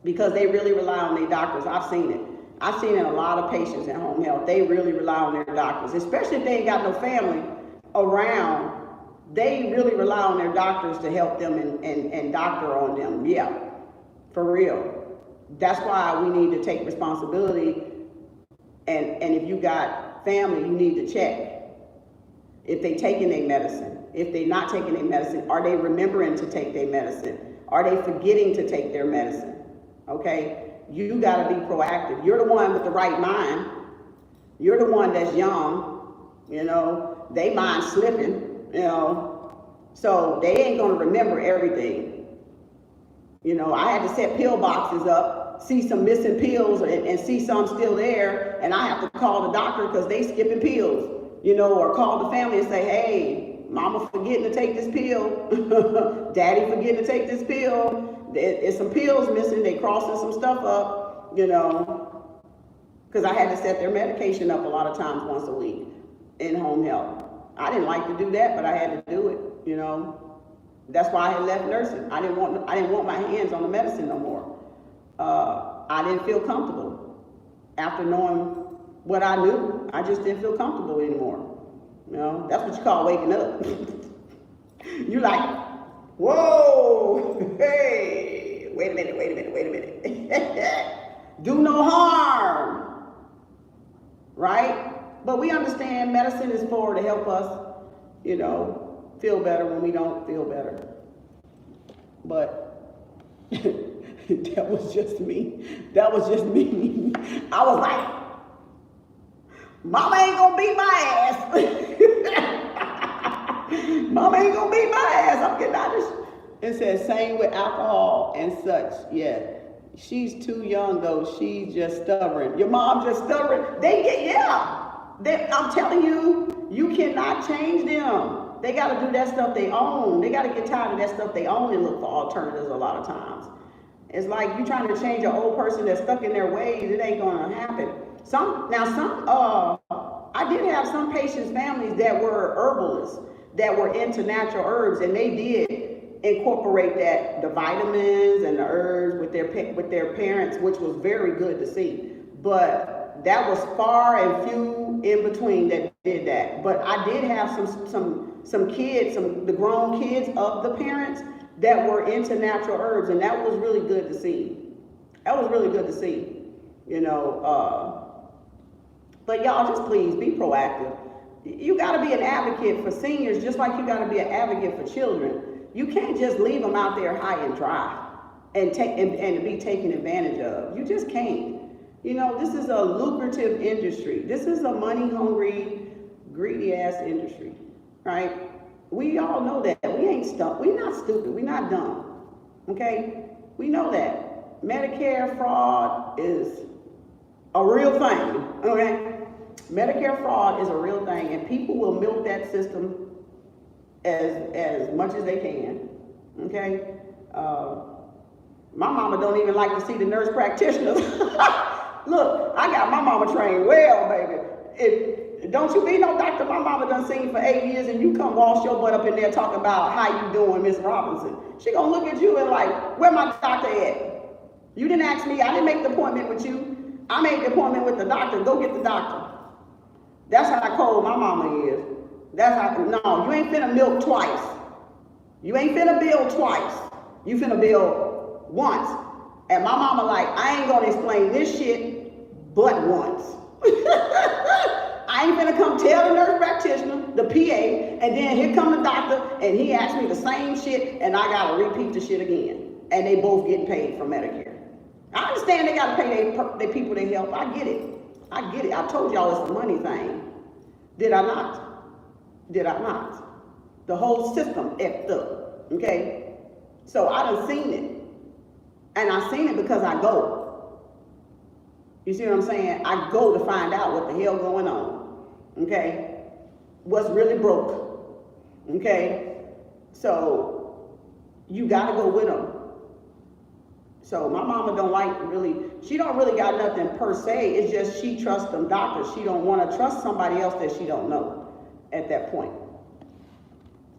because they really rely on their doctors. I've seen it. I've seen it in a lot of patients in home health. They really rely on their doctors, especially if they ain't got no family around. They really rely on their doctors to help them and doctor on them. Yeah, for real. That's why we need to take responsibility. And if you got family, you need to check if they taking their medicine. If they not taking their medicine, are they remembering to take their medicine? Are they forgetting to take their medicine? Okay, you got to be proactive. You're the one with the right mind. You're the one that's young. You know, they mind slipping. You know, so they ain't gonna remember everything. You know, I had to set pill boxes up, see some missing pills and see some still there, and I have to call the doctor because they skipping pills, you know, or call the family and say, hey, mama forgetting to take this pill, daddy forgetting to take this pill, there's some pills missing, they crossing some stuff up, you know, because I had to set their medication up a lot of times once a week in home health. I didn't like to do that, but I had to do it, you know. That's why I had left nursing. I didn't want my hands on the medicine no more. I didn't feel comfortable. After knowing what I knew, I just didn't feel comfortable anymore. You know, that's what you call waking up. You're like, whoa, hey, wait a minute. Do no harm, right? But we understand medicine is for to help us, you know, feel better when we don't feel better. But that was just me. I was like, mama ain't gonna beat my ass. Mama ain't gonna beat my ass. I'm getting out of this. It says same with alcohol and such. Yeah. She's too young though. She's just stubborn. Your mom just stubborn. I'm telling you, you cannot change them. They got to do that stuff they own. They got to get tired of that stuff they own and look for alternatives a lot of times. It's like you trying to change an old person that's stuck in their ways. It ain't going to happen. I did have some patients' families that were herbalists, that were into natural herbs, and they did incorporate the vitamins and the herbs with their parents, which was very good to see. But that was far and few in between that did that. But I did have some kids, the grown kids of the parents that were into natural herbs, and that was really good to see. That was really good to see, you know. But y'all just please be proactive. You got to be an advocate for seniors just like you got to be an advocate for children. You can't just leave them out there high and dry and be taken advantage of. You just can't. You know, this is a lucrative industry. This is a money-hungry, greedy-ass industry, right? We all know that. We ain't stuck. We're not stupid. We're not dumb, okay? We know that. Medicare fraud is a real thing, okay? Medicare fraud is a real thing, and people will milk that system as much as they can, okay? My mama don't even like to see the nurse practitioners. Look, I got my mama trained well, baby. Don't you be no doctor. My mama done seen for 8 years, and you come wash your butt up in there talking about how you doing, Miss Robinson. She gonna look at you and like, where my doctor at? You didn't ask me. I didn't make the appointment with you. I made the appointment with the doctor. Go get the doctor. That's how cold my mama is. That's how. No, you ain't finna milk twice. You ain't finna bill twice. You finna bill once. And my mama like, I ain't gonna explain this shit but once. I ain't gonna come tell the nurse practitioner, the PA, and then here come the doctor, and he asked me the same shit, and I gotta repeat the shit again. And they both getting paid from Medicare. I understand they gotta pay their people they help. I get it. I get it. I told y'all it's a money thing. Did I not? Did I not? The whole system effed up. Okay? So I done seen it. And I seen it because I go. You see what I'm saying? I go to find out what the hell going on. Okay? What's really broke. Okay? So you gotta go with them. So my mama don't like she don't really got nothing per se. It's just she trusts them doctors. She don't want to trust somebody else that she don't know at that point.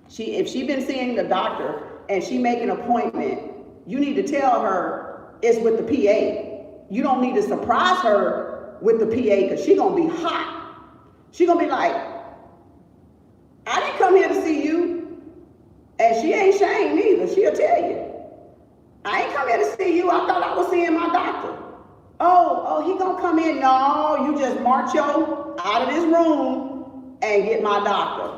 If she been seeing the doctor and she make an appointment, you need to tell her it's with the PA. You don't need to surprise her with the PA because she gonna be hot. She gonna be like, I didn't come here to see you. And she ain't shamed either. She'll tell you. I ain't come here to see you. I thought I was seeing my doctor. Oh, he gonna come in. No, you just march yo out of this room and get my doctor.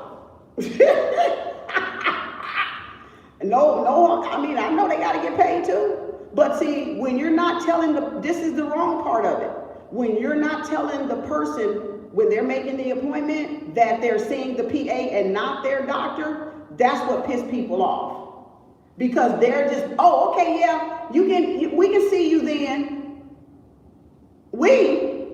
No, I mean, I know they gotta get paid too. But see, when you're not telling this is the wrong part of it. When you're not telling the person when they're making the appointment that they're seeing the PA and not their doctor, that's what pisses people off. Because they're just, oh, okay, yeah, we can see you then. We?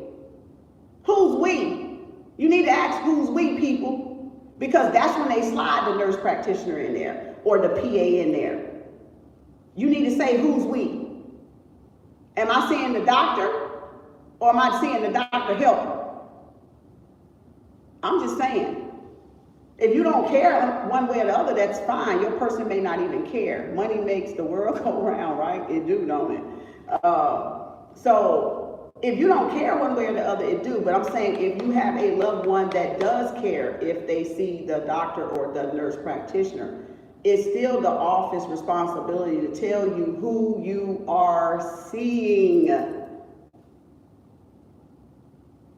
Who's we? You need to ask who's we, people, because that's when they slide the nurse practitioner in there or the PA in there. You need to say who's we. Am I seeing the doctor or am I seeing the doctor helper? I'm just saying. If you don't care one way or the other, that's fine. Your person may not even care. Money makes the world go round, right? It do, don't it? So if you don't care one way or the other, it do. But I'm saying if you have a loved one that does care if they see the doctor or the nurse practitioner, it's still the office responsibility to tell you who you are seeing.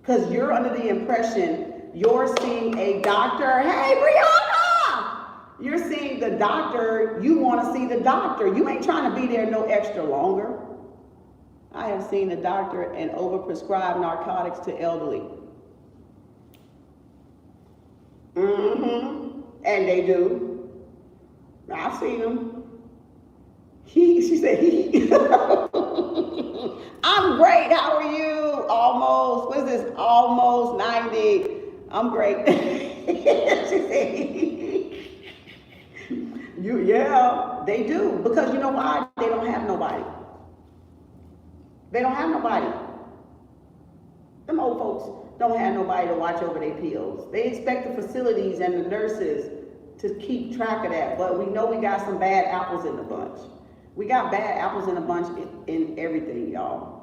Because you're under the impression you're seeing a doctor. Hey, Brianna! You're seeing the doctor. You want to see the doctor. You ain't trying to be there no extra longer. I have seen a doctor and overprescribe narcotics to elderly. And they do. I've seen them. She said he. I'm great. How are you? Almost. What is this? Almost 90. I'm great. She said, yeah, they do. Because you know why? They don't have nobody. They don't have nobody. Them old folks don't have nobody to watch over their pills. They expect the facilities and the nurses to keep track of that. But we know we got some bad apples in the bunch. We got bad apples in a bunch in everything, y'all.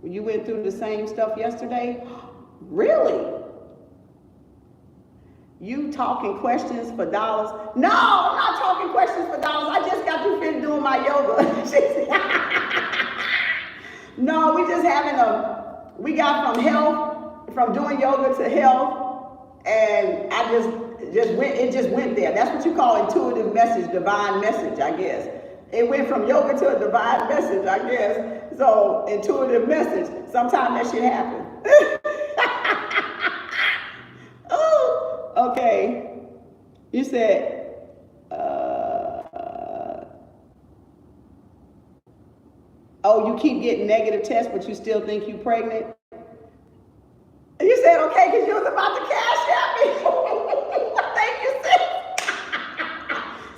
You went through the same stuff yesterday? Really? You talking questions for dollars? No, I'm not talking questions for dollars. I just got you finished doing my yoga. No, we just we got from health, from doing yoga to health, and it just went there. That's what you call intuitive message, divine message, I guess. It went from yoga to a divine message, I guess. So, intuitive message. Sometimes that shit happens. Oh, okay. You said, oh, you keep getting negative tests, but you still think you're pregnant? You said, okay, because you was about to cash at me. Thank you, sis.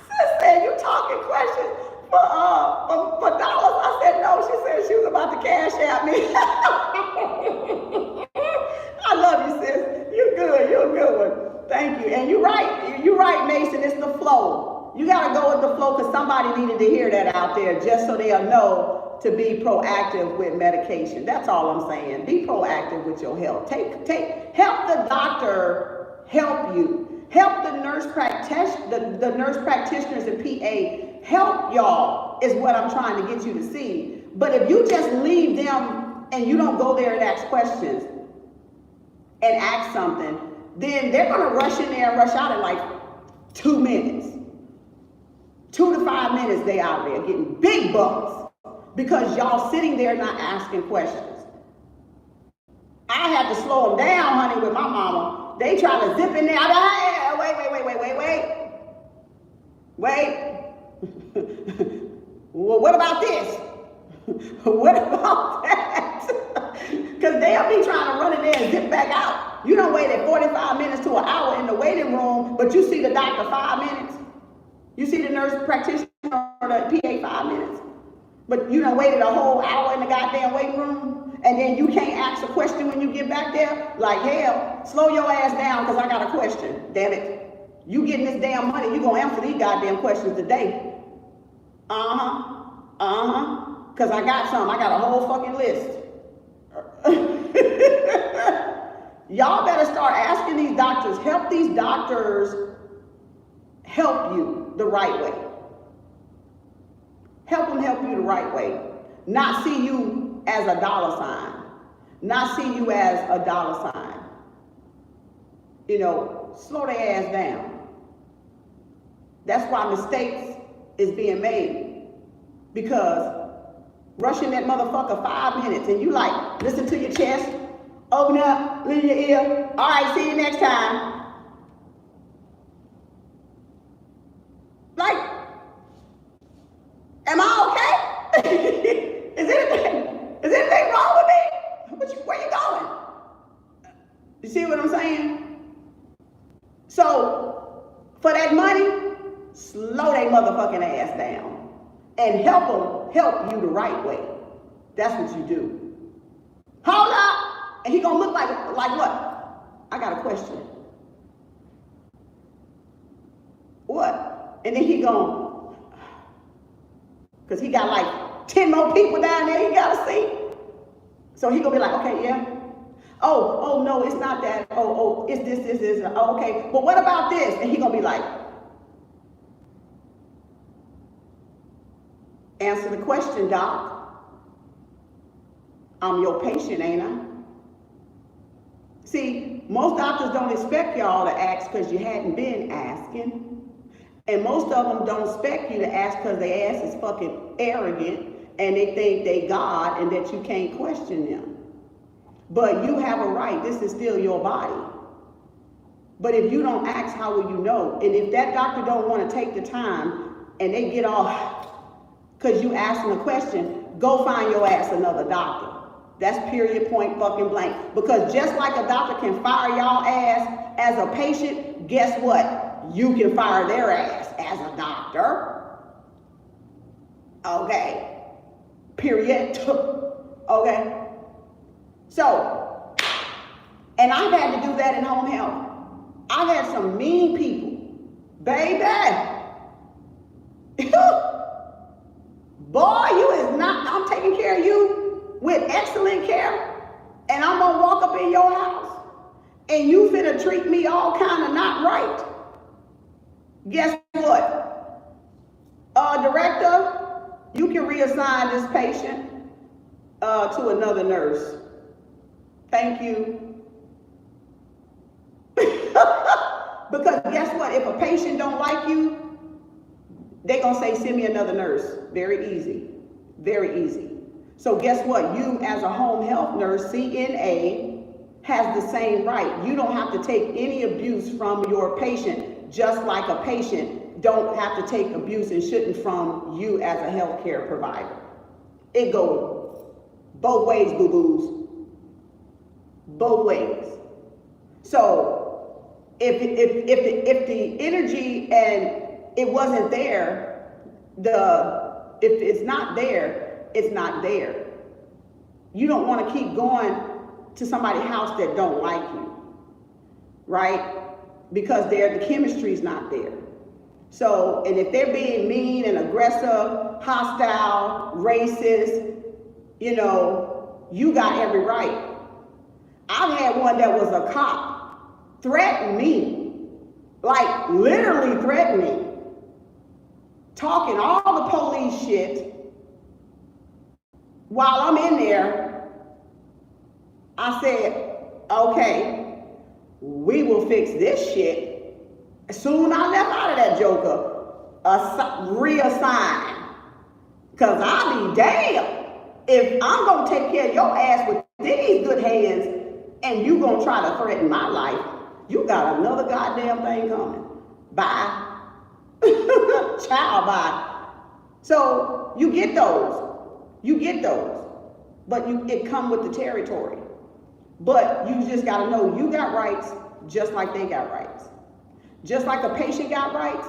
Sis said, you talking questions for dollars. I said, no. She said she was about to cash at me. I love you, sis. You're good. You're a good one. Thank you. And you're right, Mason. It's the flow. You got to go with the flow because somebody needed to hear that out there just so they'll know to be proactive with medication. That's all I'm saying. Be proactive with your health. Help the doctor help you. Help the nurse practitioners and PA help y'all is what I'm trying to get you to see. But if you just leave them and you don't go there and ask questions and ask something, then they're gonna rush in there and rush out in like 2 minutes. 2 to 5 minutes they out there getting big bucks. Because y'all sitting there not asking questions. I had to slow them down, honey, with my mama. They try to zip in there. Wait. Well, what about this? What about that? Because they'll be trying to run in there and zip back out. You done waited 45 minutes to an hour in the waiting room, but you see the doctor 5 minutes. You see the nurse practitioner or the PA 5 minutes. But you done waited a whole hour in the goddamn waiting room, and then you can't ask a question when you get back there? Like, hell, slow your ass down because I got a question. Damn it. You getting this damn money, you gonna answer these goddamn questions today. Because I got some. I got a whole fucking list. Y'all better start asking these doctors. Help these doctors help you the right way. Help them help you the right way. Not see you as a dollar sign. Not see you as a dollar sign. You know, slow their ass down. That's why mistakes is being made. Because rushing that motherfucker 5 minutes and you like, listen to your chest, open up, lean your ear. All right, see you next time. Like, am I okay? Is anything wrong with me? Where you going? You see what I'm saying? So, for that money, slow that motherfucking ass down and help them help you the right way. That's what you do. Hold up, and he gonna look like what? I got a question. What? And then he gonna, because he got like 10 more people down there he gotta see. So he gonna be like, okay, yeah. Oh, no, it's not that. Oh, it's this. Oh, okay, but what about this? And he gonna be like, answer the question, doc. I'm your patient, ain't I? See, most doctors don't expect y'all to ask because you hadn't been asking. And most of them don't expect you to ask because their ass is fucking arrogant and they think they God and that you can't question them. But you have a right. This is still your body. But if you don't ask, how will you know? And if that doctor don't want to take the time and they get off because you asked them a question, go find your ass another doctor. That's period, point, fucking blank. Because just like a doctor can fire y'all ass as a patient, guess what? You can fire their ass as a doctor. Okay. Period. Okay. So, and I've had to do that in home health. I've had some mean people. Baby. Boy, you is not, I'm taking care of you with excellent care. And I'm going to walk up in your house and you finna treat me all kind of not right. Guess what? Director, you can reassign this patient to another nurse. Thank you. Because guess what? If a patient don't like you, they're going to say, send me another nurse. Very easy. Very easy. So guess what? You as a home health nurse, CNA, has the same right. You don't have to take any abuse from your patient, just like a patient don't have to take abuse and shouldn't from you as a healthcare provider. It goes both ways, boo-boos. Both ways. So if the energy and it wasn't there, if it's not there, it's not there. You don't want to keep going to somebody's house that don't like you, right? Because the chemistry's not there. So, and if they're being mean and aggressive, hostile, racist, you know, you got every right. I've had one that was a cop threaten me, like literally threaten me, talking all the police shit. While I'm in there, I said, okay, we will fix this shit. Soon I left out of that joker, reassign. Cause I'll be damned if I'm gonna take care of your ass with these good hands and you gonna try to threaten my life. You got another goddamn thing coming. Bye. Ciao, bye. So you get those. But it come with the territory. But you just gotta know you got rights just like they got rights. Just like a patient got rights,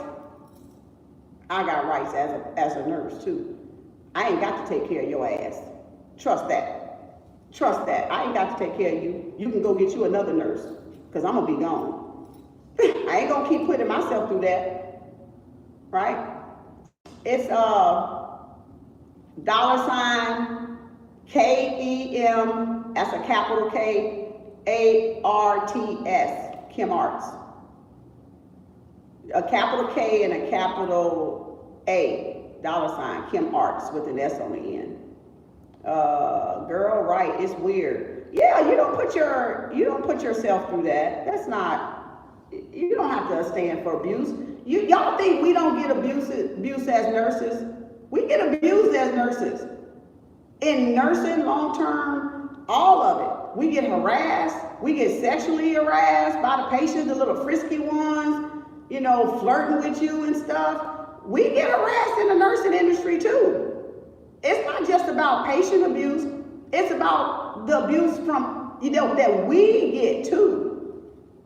I got rights as a nurse too. I ain't got to take care of your ass. Trust that. Trust that. I ain't got to take care of you. You can go get you another nurse, because I'm going to be gone. I ain't going to keep putting myself through that. Right? It's $KEM, that's a capital K, ARTS, Kemarts. A capital K and a capital A, $Kemarts with an S on the end. Girl, right, it's weird. Yeah, you don't put yourself through that. That's not, you don't have to stand for abuse. Y'all think we don't get abuse as nurses? We get abused as nurses. In nursing, long term, all of it. We get harassed. We get sexually harassed by the patients, the little frisky ones, you know, flirting with you and stuff. We get harassed in the nursing industry too. It's not just about patient abuse. It's about the abuse from, you know, that we get too.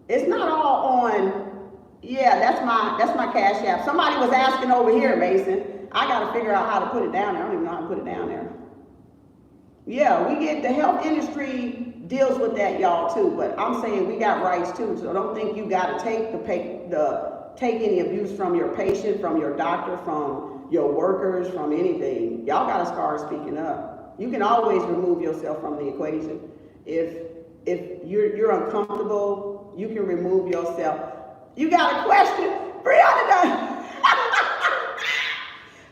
It's not all on, yeah, that's my Cash App. Somebody was asking over here, Mason. I got to figure out how to put it down there. I don't even know how to put it down there. Yeah, we get, the health industry deals with that, y'all, too. But I'm saying we got rights too. So don't think you got to take any abuse from your patient, from your doctor, from your workers, from anything. Y'all got to start speaking up. You can always remove yourself from the equation. If you're uncomfortable, you can remove yourself. You got a question? Brianna,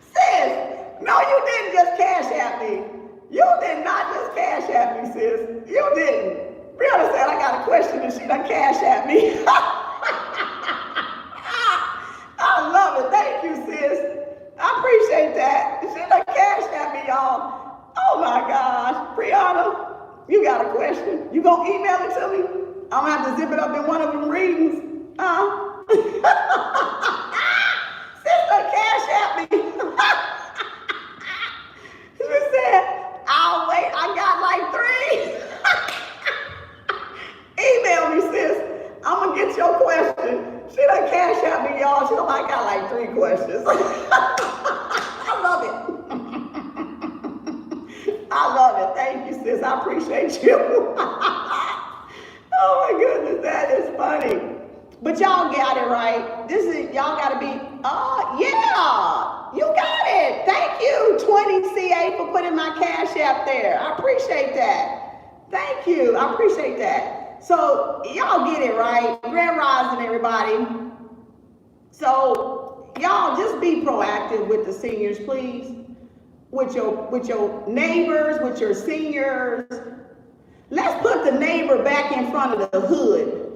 sis, no, you didn't just Cash App me. You did not just Cash App me, sis. You didn't. Brianna said, I got a question and she done Cash App me. I love it. Thank you, sis. I appreciate that. She done Cash App me, y'all. Oh my gosh. Brianna, you got a question? You gonna email it to me? I'm gonna have to zip it up in one of them readings. Sister Cash App me. She said, I'll wait. I got like 3. Email me, sis. I'm gonna get your question. She done Cash App me, y'all. She done, I got like 3 questions. I love it. I love it. Thank you, sis. I appreciate you. Oh my goodness, that is funny. But y'all got it right. Y'all gotta be, yeah, you got it. Thank you, 20CA, for putting my Cash App there. I appreciate that. Thank you. I appreciate that. So y'all get it, right? Grand Rising, everybody. So y'all just be proactive with the seniors, please. With your neighbors, with your seniors. Let's put the neighbor back in front of the hood.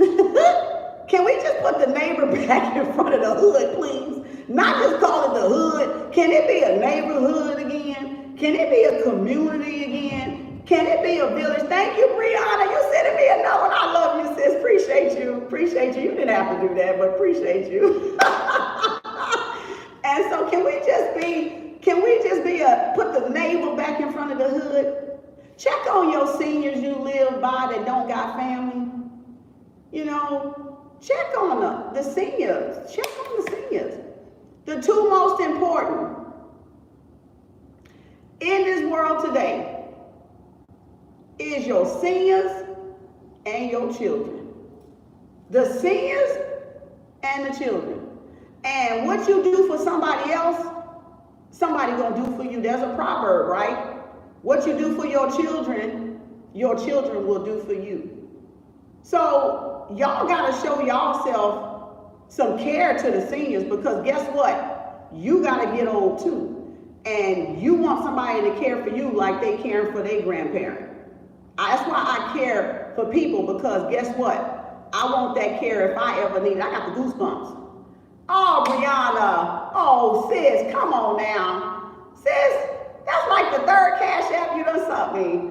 Can we just put the neighbor back in front of the hood, please? Not just call it the hood. Can it be a neighborhood again? Can it be a community again? Can it be a village? Thank you, Brianna. You sending me another one. I love you, sis. Appreciate you. Appreciate you. You didn't have to do that, but appreciate you. And so can we just put the neighbor back in front of the hood? Check on your seniors you live by that don't got family. You know, check on them. The seniors. Check on the seniors. The two most important in this world today is your seniors and your children. The seniors and the children. And what you do for somebody else, somebody gonna do for you. There's a proverb, right? What you do for your children will do for you. So y'all gotta show yourself some care to the seniors, because guess what? You gotta get old too. And you want somebody to care for you like they caring for their grandparent. That's why I care for people, because guess what? I want that care if I ever need it. I got the goosebumps. Oh, Brianna. Oh, sis, come on now. Sis, that's like the third Cash App you done sent me.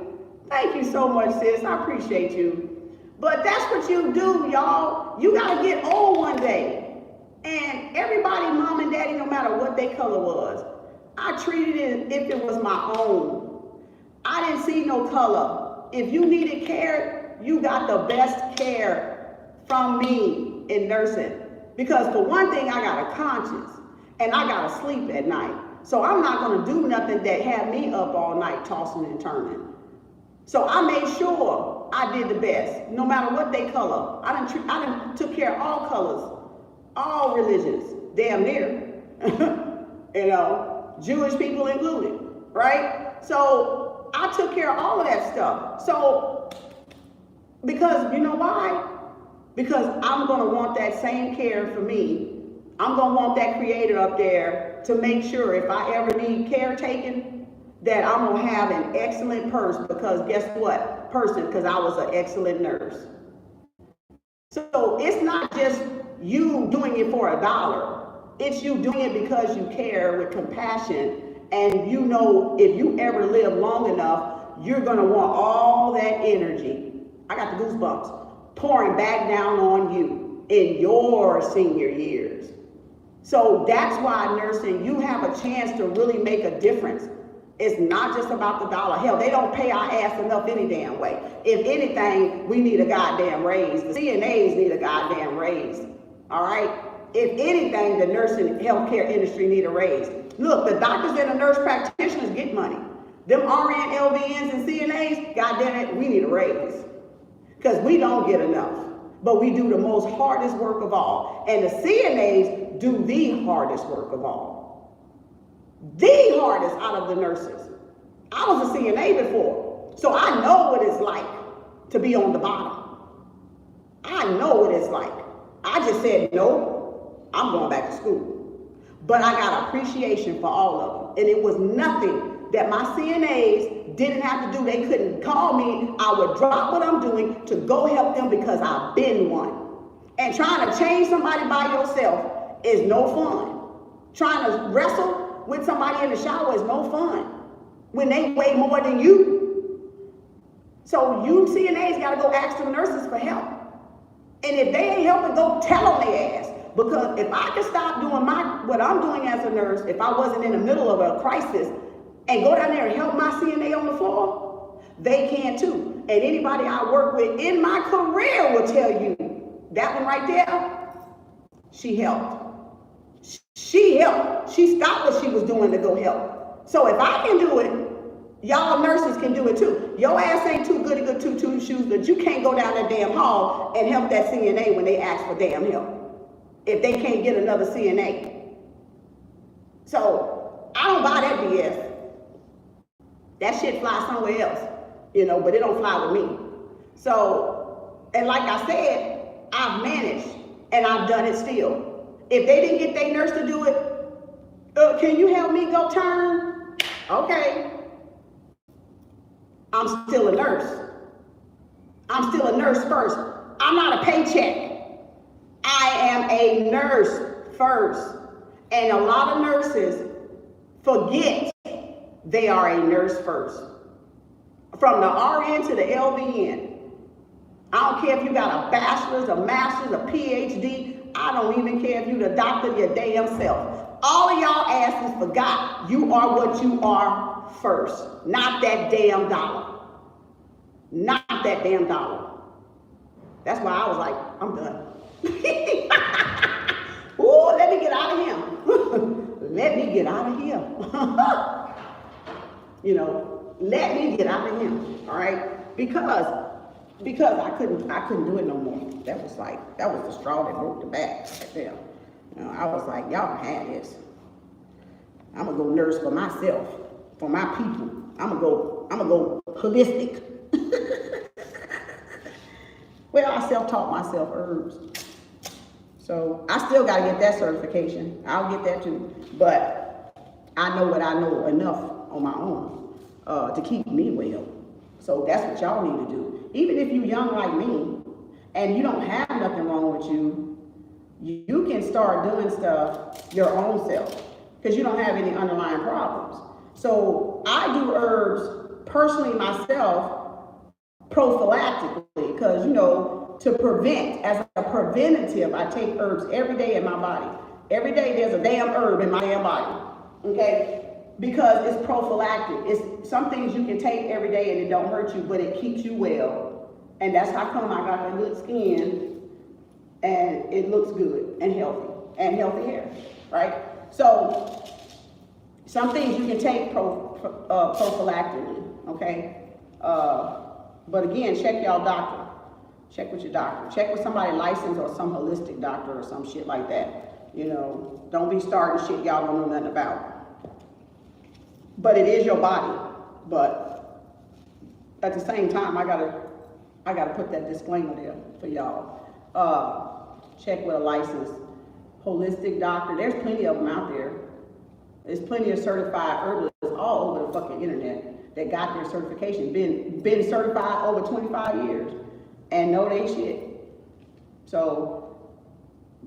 Thank you so much, sis. I appreciate you. But that's what you do, y'all. You got to get old one day. And everybody, mom and daddy, no matter what their color was, I treated it if it was my own. I didn't see no color. If you needed care, you got the best care from me in nursing. Because for one thing, I got a conscience and I got to sleep at night. So I'm not going to do nothing that had me up all night tossing and turning. So I made sure I did the best, no matter what they color. I done took care of all colors, all religions, damn near, you know, Jewish people included, right? So I took care of all of that stuff. So, because you know why? Because I'm going to want that same care for me. I'm going to want that creator up there to make sure if I ever need care taken, that I'm going to have an excellent because guess what? Because I was an excellent nurse. So it's not just you doing it for $1. It's you doing it because you care with compassion. And you know, if you ever live long enough, you're going to want all that energy. I got the goosebumps. Pouring back down on you in your senior years. So that's why nursing, you have a chance to really make a difference. It's not just about the dollar. Hell, they don't pay our ass enough any damn way. If anything, we need a goddamn raise. The CNAs need a goddamn raise. All right? If anything, the nursing healthcare industry need a raise. Look, the doctors and the nurse practitioners get money. Them RN, LVNs, and CNAs, goddamn it, we need a raise. Because we don't get enough, but we do the most hardest work of all. And the CNAs do the hardest work of all. The hardest out of the nurses. I was a CNA before, so I know what it's like to be on the bottom. I know what it's like. I just said, no, I'm going back to school. But I got appreciation for all of them. And it was nothing that my CNAs didn't have to do. They couldn't call me. I would drop what I'm doing to go help them because I've been one. And trying to change somebody by yourself is no fun. Trying to wrestle with somebody in the shower is no fun when they weigh more than you. So you CNAs got to go ask the nurses for help. And if they ain't helping, go tell on their ass. Because if I could stop doing what I'm doing as a nurse, if I wasn't in the middle of a crisis, and go down there and help my CNA on the floor, they can too. And anybody I work with in my career will tell you, that one right there, she helped. She helped. She stopped what she was doing to go help. So if I can do it, y'all nurses can do it too. Your ass ain't too good to go two shoes, but you can't go down that damn hall and help that CNA when they ask for damn help. If they can't get another CNA. So I don't buy that BS. That shit flies somewhere else, you know, but it don't fly with me. So And like I said, I've managed and I've done it still. If they didn't get their nurse to do it, can you help me go turn? Okay. I'm still a nurse. I'm still a nurse first. I'm not a paycheck. I am a nurse first. And a lot of nurses forget they are a nurse first. From the RN to the LVN. I don't care if you got a bachelor's, a master's, a PhD. I don't even care if you the doctor your damn self. All of y'all asses forgot you are what you are first. Not that damn dollar. Not that damn dollar. That's why I was like, I'm done. Ooh, let me get out of here. Let me get out of here. You know, let me get out of here. All right? Because I couldn't do it no more. That was the straw that broke the back right there. You know, I was like, y'all can have this. I'm gonna go nurse for myself, for my people. I'm gonna go holistic. Well, I self-taught myself herbs. So I still gotta get that certification. I'll get that too. But I know what I know enough on my own to keep me well. So that's what y'all need to do. Even if you're young like me and you don't have nothing wrong with you, you can start doing stuff your own self because you don't have any underlying problems. So I do herbs personally myself prophylactically because, you know, to prevent, as a preventative, I take herbs every day in my body. Every day there's a damn herb in my damn body, okay? Because it's prophylactic. It's some things you can take every day and it don't hurt you, but it keeps you well. And that's how come I got the good skin and it looks good and healthy hair, right? So some things you can take prophylactically, okay? But again, check y'all doctor. Check with your doctor. Check with somebody licensed or some holistic doctor or some shit like that. You know, don't be starting shit y'all don't know nothing about. But it is your body. But at the same time, I gotta put that disclaimer there for y'all. Check with a licensed holistic doctor. There's plenty of them out there. There's plenty of certified herbalists all over the fucking internet that got their certification, been certified over 25 years and know they shit. So,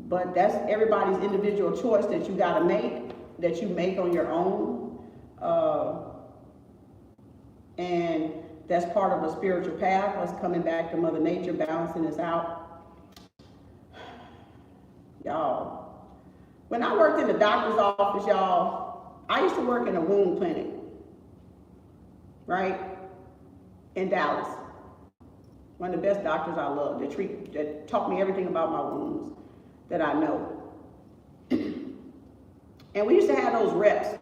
but that's everybody's individual choice that you gotta make, that you make on your own. And that's part of a spiritual path, us coming back to Mother Nature, balancing us out. Y'all, when I worked in the doctor's office, y'all, I used to work in a wound clinic, right, in Dallas. One of the best doctors I love, that taught me everything about my wounds that I know. And we used to have those reps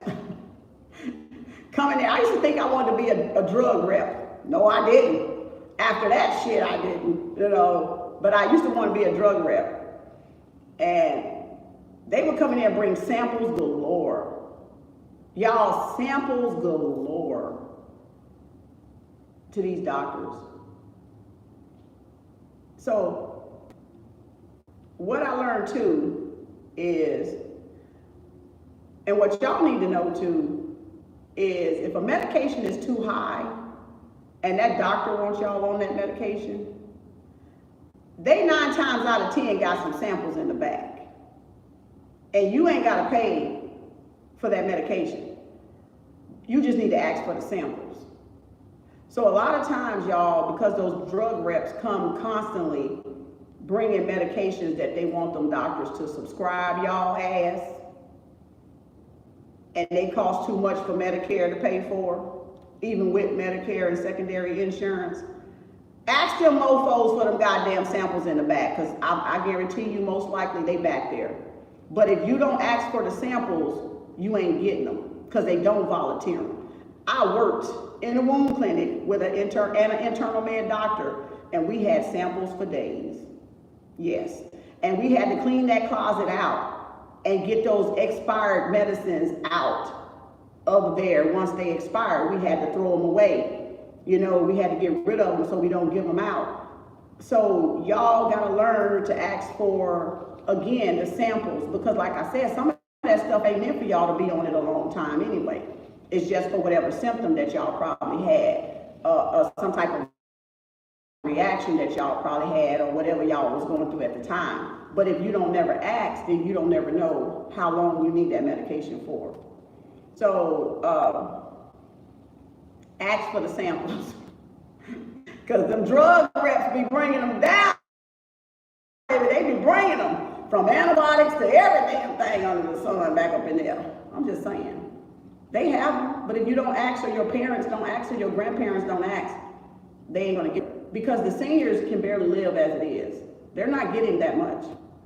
coming in. I used to think I wanted to be a drug rep. No, I didn't. After that shit, I didn't, you know. But I used to want to be a drug rep. And they would come in there and bring samples galore. Y'all, samples galore to these doctors. So, what I learned too is, and what y'all need to know too, is if a medication is too high and that doctor wants y'all on that medication, they 9 times out of 10 got some samples in the back. And you ain't gotta pay for that medication. You just need to ask for the samples. So a lot of times, y'all, because those drug reps come constantly bringing medications that they want them doctors to subscribe y'all ass, and they cost too much for Medicare to pay for, even with Medicare and secondary insurance. Ask them mofos for them goddamn samples in the back, because I guarantee you most likely they back there. But if you don't ask for the samples, you ain't getting them, because they don't volunteer them. I worked in a wound clinic with an internal med doctor, and we had samples for days. Yes. And we had to clean that closet out and get those expired medicines out of there. Once they expired, we had to throw them away. You know, we had to get rid of them so we don't give them out. So y'all gotta learn to ask for, again, the samples, because like I said, some of that stuff ain't meant for y'all to be on it a long time anyway. It's just for whatever symptom that y'all probably had, some type of reaction that y'all probably had, or whatever y'all was going through at the time. But if you don't never ask, then you don't never know how long you need that medication for. So ask for the samples, because them drug reps be bringing them down. They be bringing them from antibiotics to every damn thing under the sun back up in there. I'm just saying. They have them, but if you don't ask, or your parents don't ask, or your grandparents don't ask, they ain't gonna get it. Because the seniors can barely live as it is. They're not getting that much,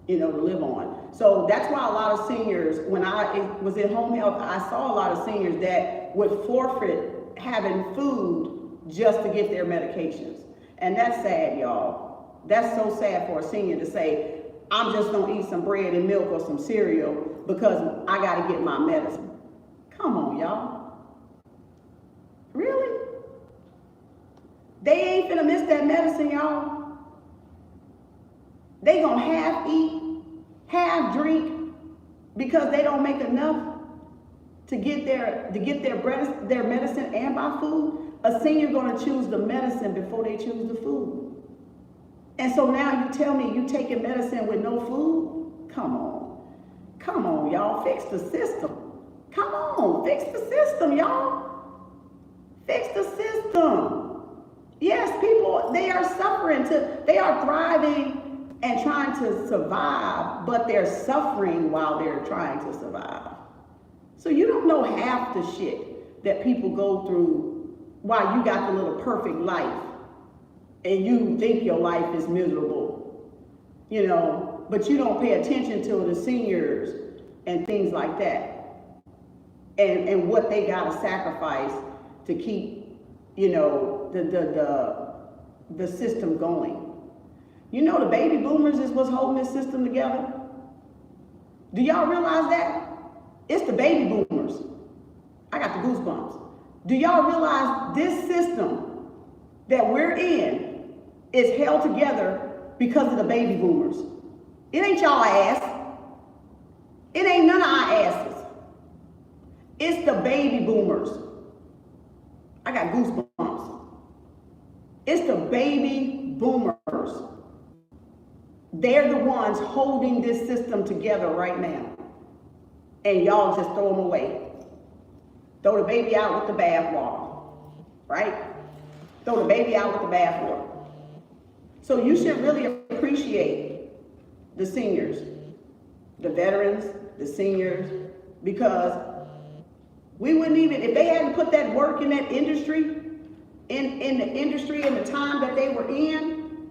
to live on. So that's why a lot of seniors, when I was in home health, I saw a lot of seniors that would forfeit having food just to get their medications. And that's sad, y'all. That's so sad for a senior to say, I'm just gonna eat some bread and milk or some cereal because I gotta get my medicine. Come on, y'all. Really? They ain't finna miss that medicine, y'all. They gonna half eat, half drink, because they don't make enough to get their medicine and buy food. A senior gonna choose the medicine before they choose the food. And so now you tell me you taking medicine with no food? Come on, y'all, fix the system. Come on, fix the system, y'all. Fix the system. Yes, people, they are suffering, they are thriving and trying to survive, but they're suffering while they're trying to survive. So you don't know half the shit that people go through while you got the little perfect life and you think your life is miserable, but you don't pay attention to the seniors and things like that. And what they gotta sacrifice to keep, the system going. The baby boomers is what's holding this system together. Do y'all realize that? It's the baby boomers. I got the goosebumps. Do y'all realize this system that we're in is held together because of the baby boomers? It ain't y'all ass. It ain't none of our asses. It's the baby boomers. I got goosebumps. It's the baby boomers. They're the ones holding this system together right now. And y'all just throw them away. Throw the baby out with the bathwater, right? Throw the baby out with the bathwater. So you should really appreciate the seniors, the veterans, the seniors, because we wouldn't even, if they hadn't put that work in that industry, in the industry and the time that they were in,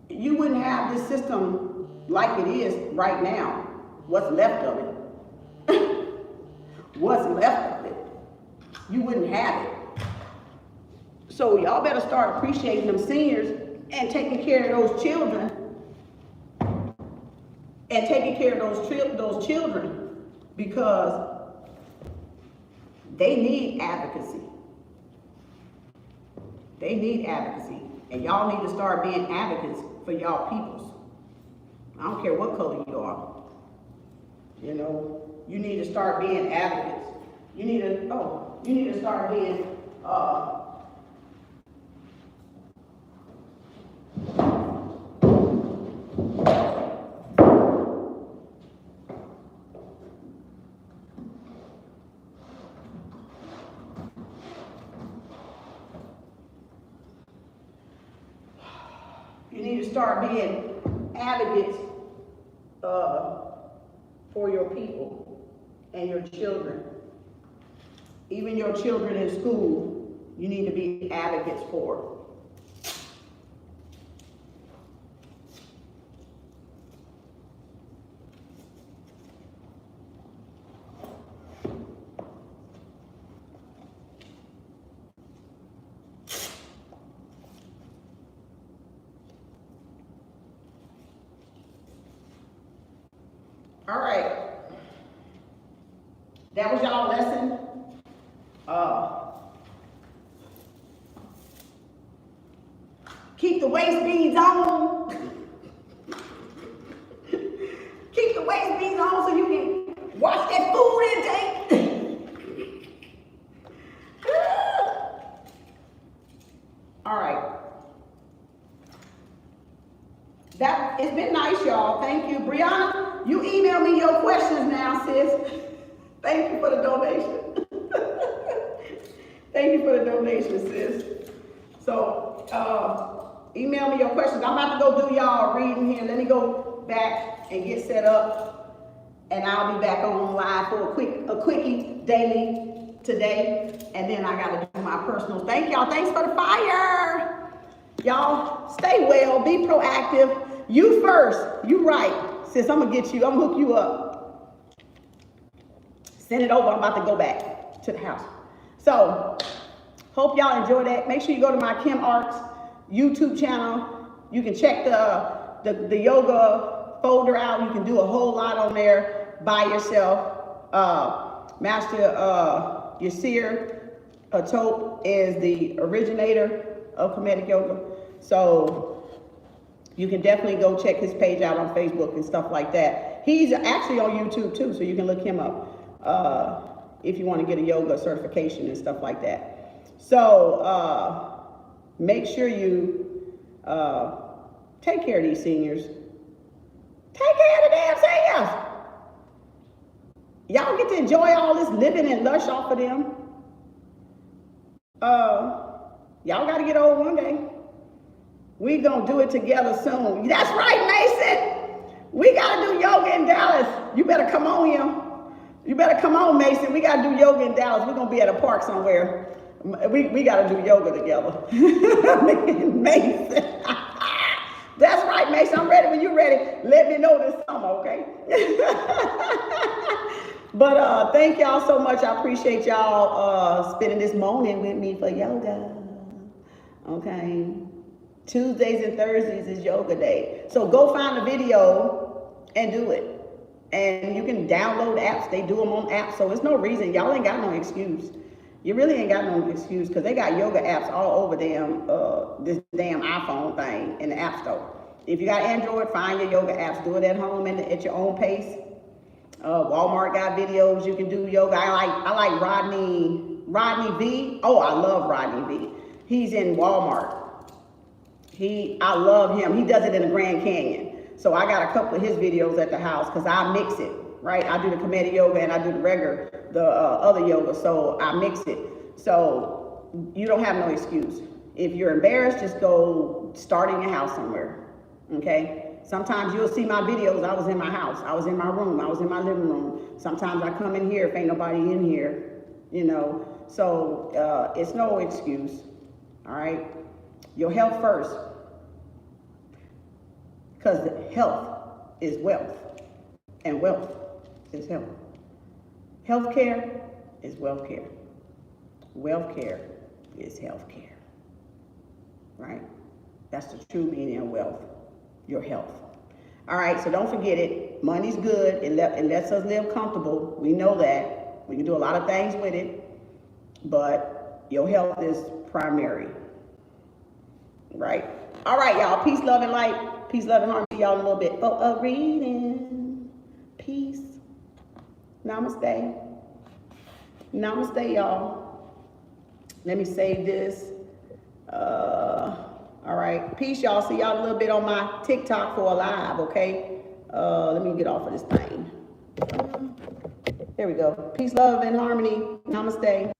you wouldn't have this system like it is right now. What's left of it? What's left of it? You wouldn't have it. So y'all better start appreciating them seniors and taking care of those children, and taking care of those children, because they need advocacy. They need advocacy. And y'all need to start being advocates for y'all peoples. I don't care what color you are. You need to start being advocates. You need to start being advocates for your people and your children. Even your children in school, you need to be advocates for. All right, that was y'all lesson. Keep the waist beads on. Keep the waist beads on so you can watch that food intake. All right. It's been nice, y'all. Thank you. Brianna, you email me your questions now, sis. Thank you for the donation. Thank you for the donation, sis. So, email me your questions. I'm about to go do y'all reading here. Let me go back and get set up. And I'll be back on live for a quickie daily today. And then I got to do my personal. Thank y'all. Thanks for the fire. Y'all, stay well. Be proactive. You first. You right. Sis, I'm going to get you. I'm going to hook you up. Send it over. I'm about to go back to the house. So, hope y'all enjoy that. Make sure you go to my Kim Arts YouTube channel. You can check the yoga folder out. You can do a whole lot on there by yourself. Master Yasir Tope is the originator of Kemetic yoga. So you can definitely go check his page out on Facebook and stuff like that. He's actually on YouTube too, so you can look him up if you want to get a yoga certification and stuff like that. So make sure you take care of these seniors. Take care of the damn seniors. Y'all get to enjoy all this living and lush off of them. Y'all got to get old one day. We gonna do it together soon. That's right, Mason. We got to do yoga in Dallas. You better come on here. You better come on, Mason. We got to do yoga in Dallas. We're going to be at a park somewhere. We got to do yoga together. Mason. That's right, Mason. I'm ready when you're ready. Let me know this summer, okay? But thank y'all so much. I appreciate y'all spending this morning with me for yoga. Okay? Tuesdays and Thursdays is yoga day. So go find a video and do it. And you can download apps. They do them on apps. So it's no reason. Y'all ain't got no excuse. You really ain't got no excuse because they got yoga apps all over this damn iPhone thing in the App Store. If you got Android, find your yoga apps. Do it at home and at your own pace. Walmart got videos. You can do yoga. I like Rodney V. Oh, I love Rodney V. He's in Walmart. I love him. He does it in the Grand Canyon. So I got a couple of his videos at the house because I mix it, right? I do the Kemetic yoga and I do the other yoga. So I mix it. So you don't have no excuse. If you're embarrassed, just go start in your house somewhere, okay? Sometimes you'll see my videos. I was in my house. I was in my room. I was in my living room. Sometimes I come in here if ain't nobody in here, you know. So it's no excuse, all right? Your health first. Because health is wealth, and wealth is health. Healthcare is wealth care. Wealth care is health care, right? That's the true meaning of wealth, your health. All right, so don't forget it. Money's good. It lets us live comfortable. We know that. We can do a lot of things with it, but your health is primary, right? All right, y'all. Peace, love, and light. Peace, love, and harmony. Y'all in a little bit for a reading. Peace. Namaste. Namaste, y'all. Let me save this. All right. Peace, y'all. See y'all a little bit on my TikTok for a live, okay? Let me get off of this thing. There we go. Peace, love, and harmony. Namaste.